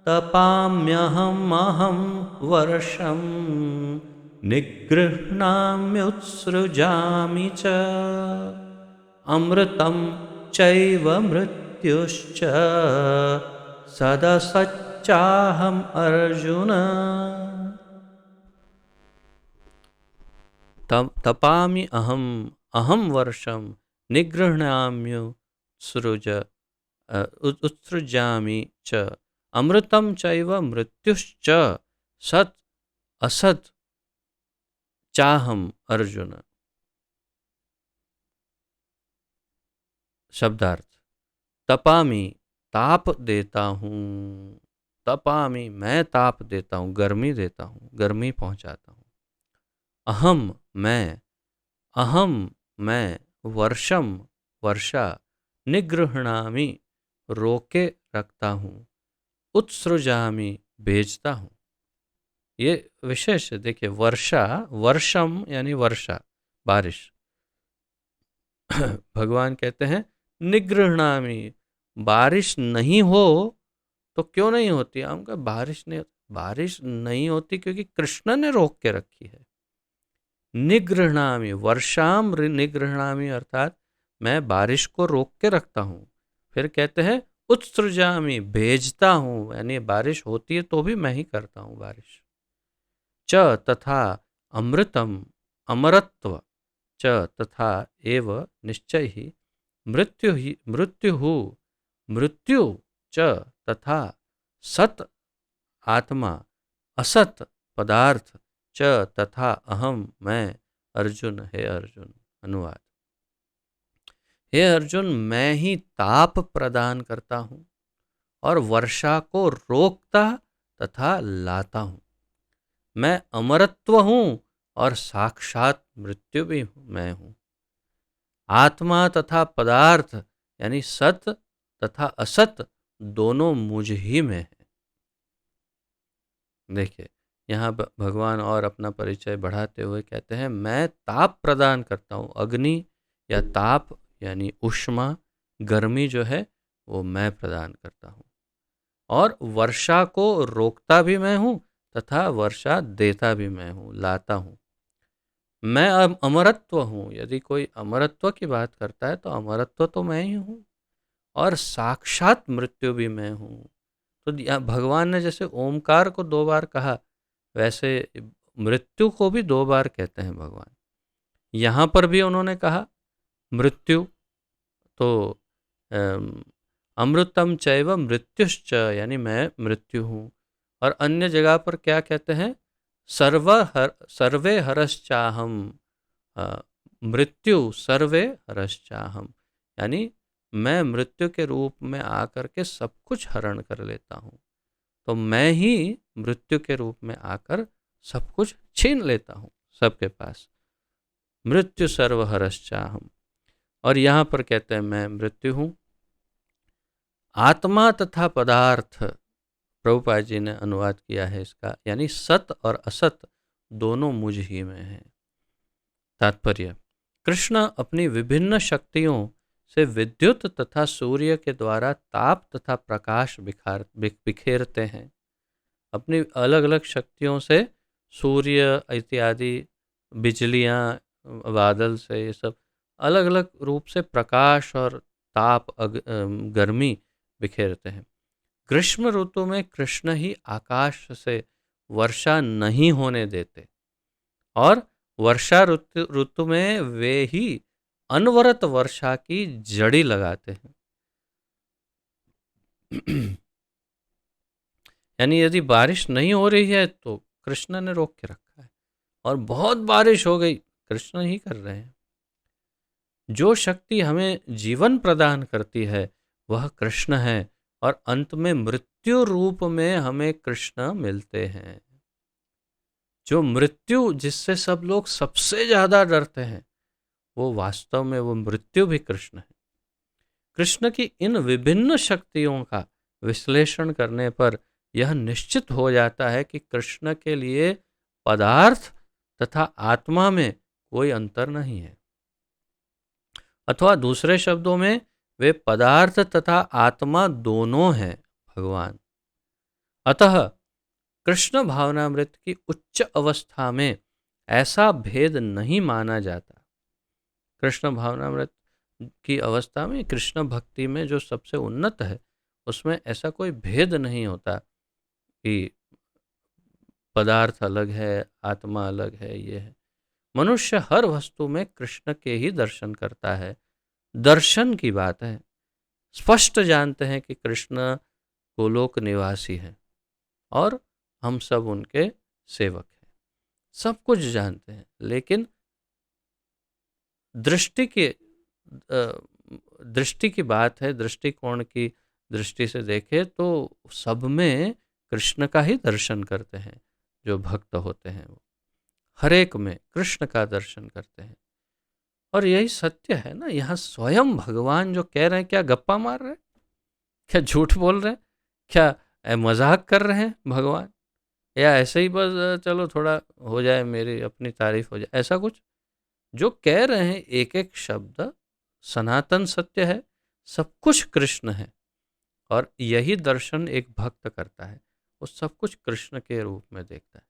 S1: तपाम्यहम् अहं वर्षं निगृह्णाम्युत्सृजामि च अमृतं चैव मृत्युश्च सदसच्चाहम् अर्जुन। तपामि अहम् अहं वर्षं निगृह्णाम्युत्सृज उत्सृजामि च अमृतं चैव मृत्युश्च सत् असत् चाहम् अर्जुन। शब्दार्थ: तपामि ताप देता हूँ। तपामि मैं ताप देता हूँ, गर्मी देता हूँ, गर्मी पहुँचाता हूँ। अहम मैं वर्षम वर्षा, निगृह्णामि रोके रखता हूँ, उत्सृजामि भेजता हूँ। ये विशेष है, देखिए वर्षा, वर्षम यानी वर्षा, बारिश। भगवान कहते हैं निगृह्णामि, बारिश नहीं हो तो क्यों नहीं होती? हम कहा बारिश नहीं होती क्योंकि कृष्ण ने रोक के रखी है। निगृह्णामि, वर्षाम निगृह्णामि अर्थात मैं बारिश को रोक के रखता हूँ। फिर कहते हैं उत्सृजामि, भेजता हूँ, यानी बारिश होती है तो भी मैं ही करता हूँ बारिश। च तथा अमृतम, अमरत्व, च तथा एव निश्चय ही मृत्यु मृत्यु च तथा सत आत्मा, असत पदार्थ, च तथा अहम मैं अर्जुन। हे अर्जुन। अनुवाद: हे अर्जुन, मैं ही ताप प्रदान करता हूँ और वर्षा को रोकता तथा लाता हूँ। मैं अमरत्व हूँ और साक्षात मृत्यु भी मैं हूँ। आत्मा तथा पदार्थ यानी सत तथा असत दोनों मुझ ही में है। देखिए यहाँ भगवान और अपना परिचय बढ़ाते हुए कहते हैं मैं ताप प्रदान करता हूँ। अग्नि या ताप यानी उष्मा, गर्मी जो है वो मैं प्रदान करता हूँ। और वर्षा को रोकता भी मैं हूँ तथा वर्षा देता भी मैं हूँ, लाता हूँ। मैं अमरत्व हूँ। यदि कोई अमरत्व की बात करता है तो अमरत्व तो मैं ही हूँ और साक्षात मृत्यु भी मैं हूँ। तो भगवान ने जैसे ओमकार को 2 बार कहा, वैसे मृत्यु को भी 2 बार कहते हैं भगवान। यहाँ पर भी उन्होंने कहा मृत्यु, तो अमृतम चैव मृत्युश्च, यानी मैं मृत्यु हूँ। और अन्य जगह पर क्या कहते हैं, सर्वे हरश्चाहम, अ, मृत्यु सर्वे हरश्चाहम, यानी मैं मृत्यु के रूप में आकर के सब कुछ हरण कर लेता हूँ। तो मैं ही मृत्यु के रूप में आकर सब कुछ छीन लेता हूँ सबके पास। मृत्यु सर्वहरश्चाहम। और यहाँ पर कहते हैं मैं मृत्यु हूँ। आत्मा तथा पदार्थ, प्रभुपाद जी ने अनुवाद किया है इसका, यानी सत और असत दोनों मुझ ही में है। तात्पर्य, कृष्ण अपनी विभिन्न शक्तियों से विद्युत तथा सूर्य के द्वारा ताप तथा प्रकाश बिखेरते हैं। अपनी अलग अलग शक्तियों से सूर्य इत्यादि, बिजलियाँ, बादल से, ये सब अलग अलग रूप से प्रकाश और ताप, गर्मी बिखेरते हैं। ग्रीष्म ऋतु में कृष्ण ही आकाश से वर्षा नहीं होने देते, और वर्षा ऋतु में वे ही अनवरत वर्षा की जड़ी लगाते हैं। यानी यदि बारिश नहीं हो रही है तो कृष्ण ने रोक के रखा है, और बहुत बारिश हो गई, कृष्ण ही कर रहे हैं। जो शक्ति हमें जीवन प्रदान करती है वह कृष्ण है, और अंत में मृत्यु रूप में हमें कृष्ण मिलते हैं। जो मृत्यु, जिससे सब लोग सबसे ज्यादा डरते हैं, वो वास्तव में वो मृत्यु भी कृष्ण है। कृष्ण की इन विभिन्न शक्तियों का विश्लेषण करने पर यह निश्चित हो जाता है कि कृष्ण के लिए पदार्थ तथा आत्मा में कोई अंतर नहीं है, अथवा दूसरे शब्दों में वे पदार्थ तथा आत्मा दोनों हैं भगवान। अतः कृष्ण भावनामृत की उच्च अवस्था में ऐसा भेद नहीं माना जाता। कृष्ण भावनामृत की अवस्था में, कृष्ण भक्ति में जो सबसे उन्नत है, उसमें ऐसा कोई भेद नहीं होता कि पदार्थ अलग है, आत्मा अलग है, ये है। मनुष्य हर वस्तु में कृष्ण के ही दर्शन करता है। दर्शन की बात है, स्पष्ट जानते हैं कि कृष्ण गोलोक निवासी हैं और हम सब उनके सेवक हैं, सब कुछ जानते हैं। लेकिन दृष्टि की बात है, दृष्टिकोण की दृष्टि से देखें तो सब में कृष्ण का ही दर्शन करते हैं। जो भक्त होते हैं वो हर एक में कृष्ण का दर्शन करते हैं, और यही सत्य है ना। यहाँ स्वयं भगवान जो कह रहे हैं, क्या गप्पा मार रहे हैं, क्या झूठ बोल रहे हैं, क्या मजाक कर रहे हैं भगवान, या ऐसे ही बस चलो थोड़ा हो जाए, मेरी अपनी तारीफ हो जाए, ऐसा कुछ। जो कह रहे हैं एक एक शब्द सनातन सत्य है, सब कुछ कृष्ण है, और यही दर्शन एक भक्त करता है, वो सब कुछ कृष्ण के रूप में देखता है।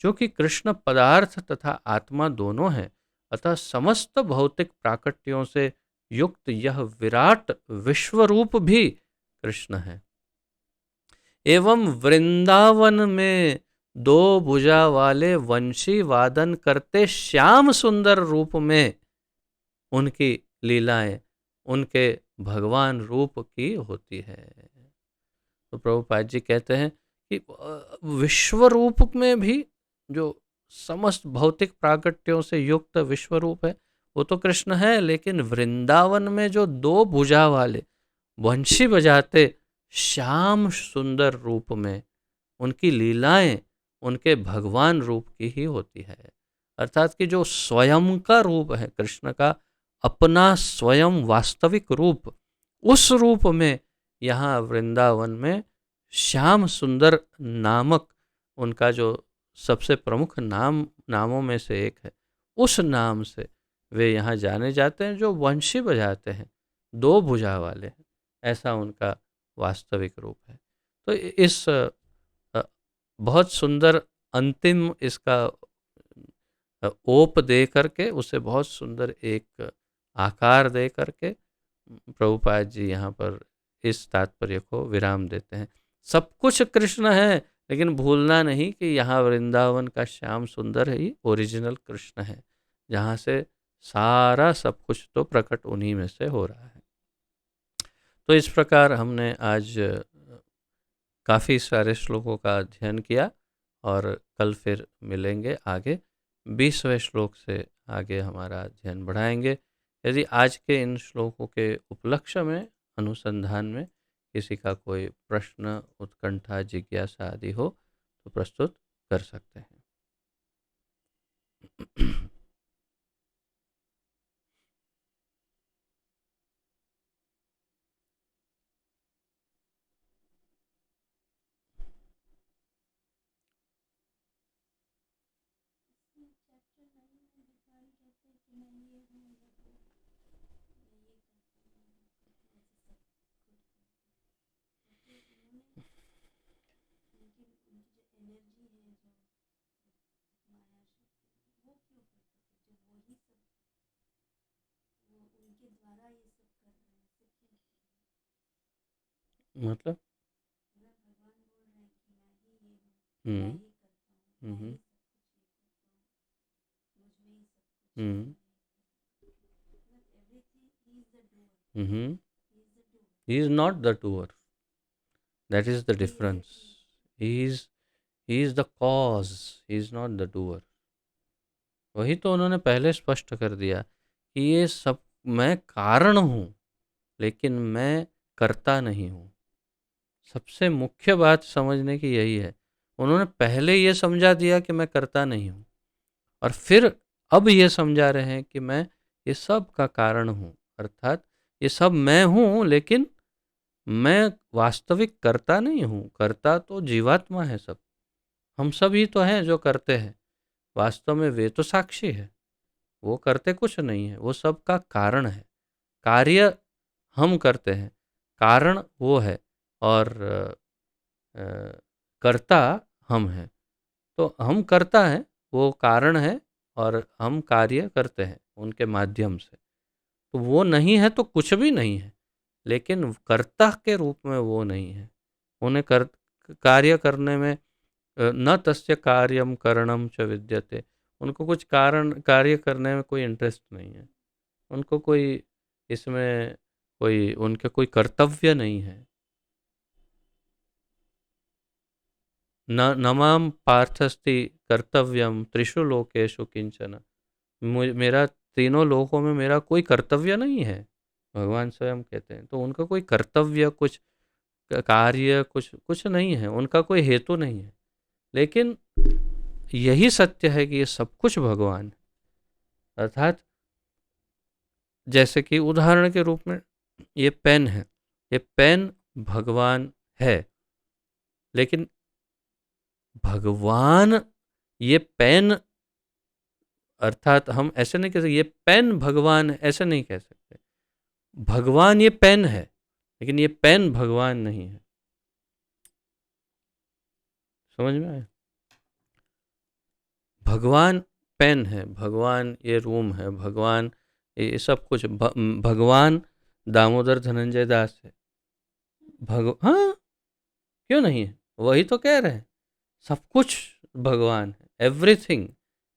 S1: क्योंकि कृष्ण पदार्थ तथा आत्मा दोनों है, अतः समस्त भौतिक प्राकट्यों से युक्त यह विराट विश्वरूप भी कृष्ण है। एवं वृंदावन में दो भुजा वाले वंशी वादन करते श्याम सुंदर रूप में उनकी लीलाएं उनके भगवान रूप की होती है। तो प्रभुपाद जी कहते हैं कि विश्व रूप में भी जो समस्त भौतिक प्राकट्यों से युक्त विश्व रूप है वो तो कृष्ण है, लेकिन वृंदावन में जो दो भुजा वाले वंशी बजाते श्याम सुंदर रूप में उनकी लीलाएं उनके भगवान रूप की ही होती है। अर्थात कि जो स्वयं का रूप है कृष्ण का, अपना स्वयं वास्तविक रूप, उस रूप में यहाँ वृंदावन में श्याम सुंदर नामक उनका जो सबसे प्रमुख नामों में से एक है, उस नाम से वे यहाँ जाने जाते हैं। जो वंशी बजाते हैं, दो भुजा वाले हैं, ऐसा उनका वास्तविक रूप है। तो इस बहुत सुंदर अंतिम इसका ओप दे करके, उसे बहुत सुंदर एक आकार दे करके प्रभुपाद जी यहाँ पर इस तात्पर्य को विराम देते हैं। सब कुछ कृष्ण है, लेकिन भूलना नहीं कि यहाँ वृंदावन का श्याम सुंदर ही ओरिजिनल कृष्ण है, जहाँ से सारा सब कुछ तो प्रकट उन्हीं में से हो रहा है। तो इस प्रकार हमने आज काफ़ी सारे श्लोकों का अध्ययन किया और कल फिर मिलेंगे आगे 20वें श्लोक से आगे हमारा अध्ययन बढ़ाएंगे। यदि आज के इन श्लोकों के उपलक्ष्य में अनुसंधान में किसी का कोई प्रश्न, उत्कंठा, जिज्ञासा आदि हो तो प्रस्तुत कर सकते हैं। मतलब हम्म हम्म हम्म हम्म he is not the doer, that is the difference. He is the cause, he is not the doer. वही तो उन्होंने पहले स्पष्ट कर दिया कि ये सब मैं कारण हूँ लेकिन मैं करता नहीं हूँ। सबसे मुख्य बात समझने की यही है। उन्होंने पहले ये समझा दिया कि मैं करता नहीं हूँ और फिर अब ये समझा रहे हैं कि मैं ये सब का कारण हूँ, अर्थात ये सब मैं हूँ लेकिन मैं वास्तविक करता नहीं हूँ। करता तो जीवात्मा है सब, हम सब ही तो हैं जो करते हैं। वास्तव में वे तो साक्षी है, वो करते कुछ नहीं है, वो सब का कारण है। कार्य हम करते हैं, कारण वो है और कर्ता हम हैं। तो हम करता है, वो कारण है और हम कार्य करते हैं उनके माध्यम से। तो वो नहीं है तो कुछ भी नहीं है, लेकिन कर्ता के रूप में वो नहीं है। उन्हें कार्य करने में न तस्य कार्यम करणम च विद्यते, उनको कुछ कारण कार्य करने में कोई इंटरेस्ट नहीं है। उनको कोई इसमें कोई उनके कोई कर्तव्य नहीं है। न माम पार्थस्ति कर्तव्यम त्रिषु लोकेषु किंचन, मेरा तीनों लोकों में मेरा कोई कर्तव्य नहीं है, भगवान स्वयं कहते हैं। तो उनका कोई कर्तव्य, कुछ कार्य, कुछ कुछ नहीं है, उनका कोई हेतु नहीं है। लेकिन यही सत्य है कि ये सब कुछ भगवान, अर्थात जैसे कि उदाहरण के रूप में ये पेन है, ये पेन भगवान है, लेकिन भगवान ये पेन, अर्थात हम ऐसे नहीं कह सकते ये पेन भगवान है, ऐसे नहीं कह सकते। भगवान ये पेन है लेकिन ये पेन भगवान नहीं है। समझ में आया? भगवान पेन है, भगवान ये रूम है, भगवान ये सब कुछ भगवान दामोदर धनंजय दास है। हाँ, क्यों नहीं है? वही तो कह रहे हैं, सब कुछ भगवान है, एवरीथिंग,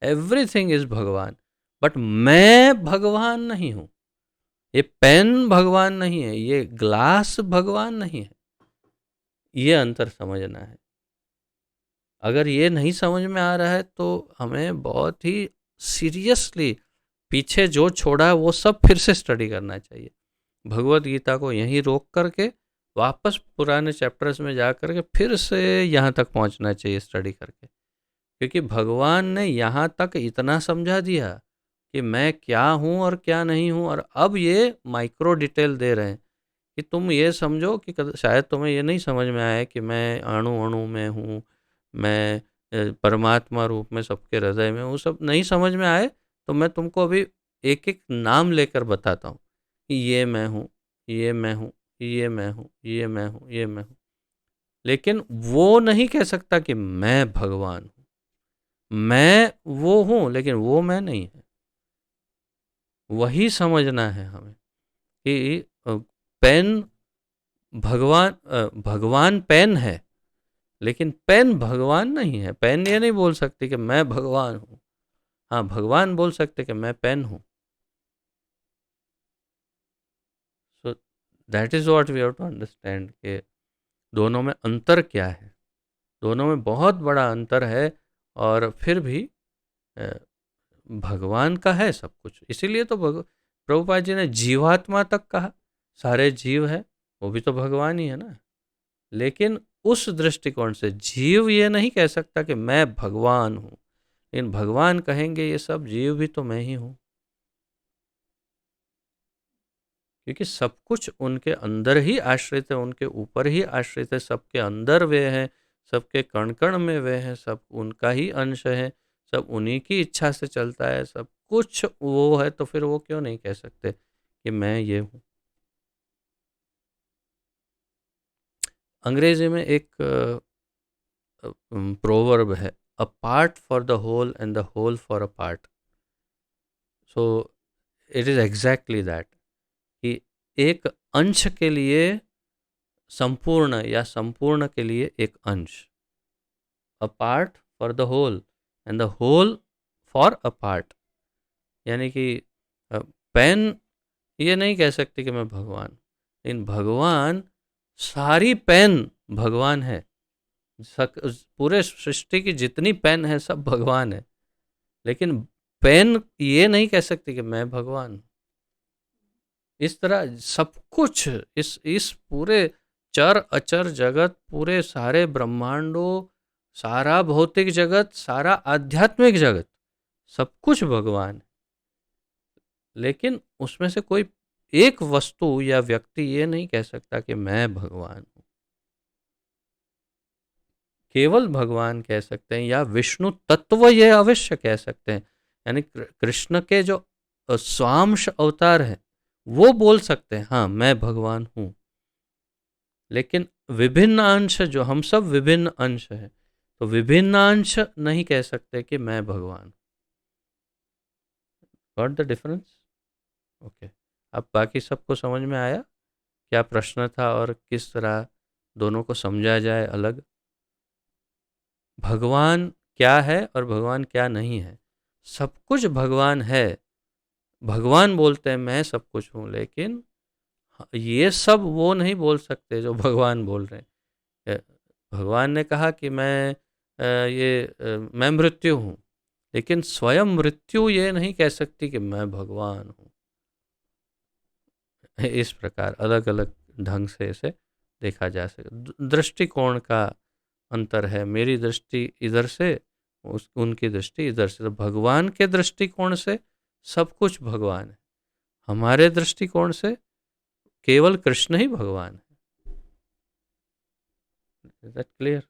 S1: एवरीथिंग इज भगवान। बट मैं भगवान नहीं हूं। ये पेन भगवान नहीं है, ये ग्लास भगवान नहीं है। ये अंतर समझना है। अगर ये नहीं समझ में आ रहा है तो हमें बहुत ही सीरियसली पीछे जो छोड़ा है वो सब फिर से स्टडी करना चाहिए। भगवत गीता को यहीं रोक करके वापस पुराने चैप्टर्स में जा करके फिर से यहाँ तक पहुँचना चाहिए स्टडी करके। क्योंकि भगवान ने यहाँ तक इतना समझा दिया कि मैं क्या हूँ और क्या नहीं हूँ, और अब ये माइक्रो डिटेल दे रहे हैं कि तुम ये समझो कि शायद तुम्हें ये नहीं समझ में आया कि मैं अणु अणु में हूँ, मैं परमात्मा रूप में सबके हृदय में हूँ। सब नहीं समझ में आए तो मैं तुमको अभी एक एक नाम लेकर बताता हूँ कि ये मैं हूँ, ये मैं हूँ, ये मैं हूँ, ये मैं हूँ, ये मैं हूँ। लेकिन वो नहीं कह सकता कि मैं भगवान हूँ। मैं वो हूँ लेकिन वो मैं नहीं है। वही समझना है हमें कि पेन भगवान पेन है लेकिन पेन भगवान नहीं है। पेन ये नहीं बोल सकते कि मैं भगवान हूँ। हाँ, भगवान बोल सकते कि मैं पेन हूँ। So that is what we have to understand कि दोनों में अंतर क्या है। दोनों में बहुत बड़ा अंतर है, और फिर भी अ, भगवान का है सब कुछ। इसीलिए तो प्रभुपाद जी ने जीवात्मा तक कहा, सारे जीव है वो भी तो भगवान ही है ना। लेकिन उस दृष्टिकोण से जीव ये नहीं कह सकता कि मैं भगवान हूँ, लेकिन भगवान कहेंगे ये सब जीव भी तो मैं ही हूँ, क्योंकि सब कुछ उनके अंदर ही आश्रित है, उनके ऊपर ही आश्रित है, सबके अंदर वे हैं, सबके कण कण में वे हैं, सब उनका ही अंश है, सब उन्हीं की इच्छा से चलता है, सब कुछ वो है, तो फिर वो क्यों नहीं कह सकते कि मैं ये हूँ। अंग्रेजी में एक प्रोवर्ब है, a part for the whole and the whole for a part. So it is exactly that, कि एक अंश के लिए संपूर्ण, या संपूर्ण के लिए एक अंश। A part for the whole and the whole for a part. यानी कि पेन ये नहीं कह सकती कि मैं भगवान, लेकिन भगवान, सारी पेन भगवान है। पूरे सृष्टि की जितनी पेन है सब भगवान है, लेकिन पेन ये नहीं कह सकती कि मैं भगवान हूँ। इस तरह सब कुछ, इस पूरे चर अचर जगत, पूरे सारे ब्रह्मांडों, सारा भौतिक जगत, सारा आध्यात्मिक जगत, सब कुछ भगवान है। लेकिन उसमें से कोई एक वस्तु या व्यक्ति ये नहीं कह सकता कि मैं भगवान हूँ। केवल भगवान कह सकते हैं, या विष्णु तत्व ये अवश्य कह सकते हैं। यानी कृष्ण के जो स्वांश अवतार है वो बोल सकते हैं हाँ मैं भगवान हूँ। लेकिन विभिन्न अंश, जो हम सब विभिन्न अंश हैं, तो विभिन्न अंश नहीं कह सकते कि मैं भगवान। Got the difference? ओके। अब बाकी सबको समझ में आया क्या प्रश्न था और किस तरह दोनों को समझा जाए अलग? भगवान क्या है और भगवान क्या नहीं है? सब कुछ भगवान है। भगवान बोलते हैं मैं सब कुछ हूँ, लेकिन ये सब वो नहीं बोल सकते जो भगवान बोल रहे हैं। भगवान ने कहा कि मैं मृत्यु हूँ, लेकिन स्वयं मृत्यु ये नहीं कह सकती कि मैं भगवान हूँ। इस प्रकार अलग अलग ढंग से इसे देखा जा सके। दृष्टिकोण का अंतर है, मेरी दृष्टि इधर से, उनकी दृष्टि इधर से। तो भगवान के दृष्टिकोण से सब कुछ भगवान है, हमारे दृष्टिकोण से केवल कृष्ण ही भगवान है। Is that clear?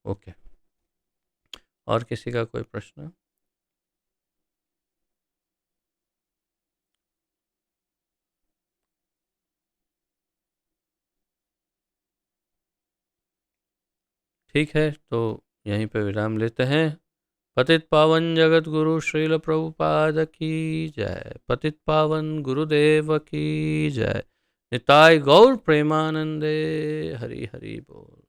S1: ओके। और किसी का कोई प्रश्न? ठीक है, तो यहीं पे विराम लेते हैं। पतित पावन जगत गुरु श्रील प्रभुपाद की जय। पतित पावन गुरुदेव की जय। निताय गौर प्रेमानंदे। हरि हरि बोल।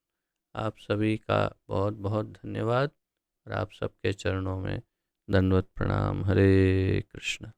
S1: आप सभी का बहुत बहुत धन्यवाद, और आप सबके चरणों में दंडवत प्रणाम। हरे कृष्ण।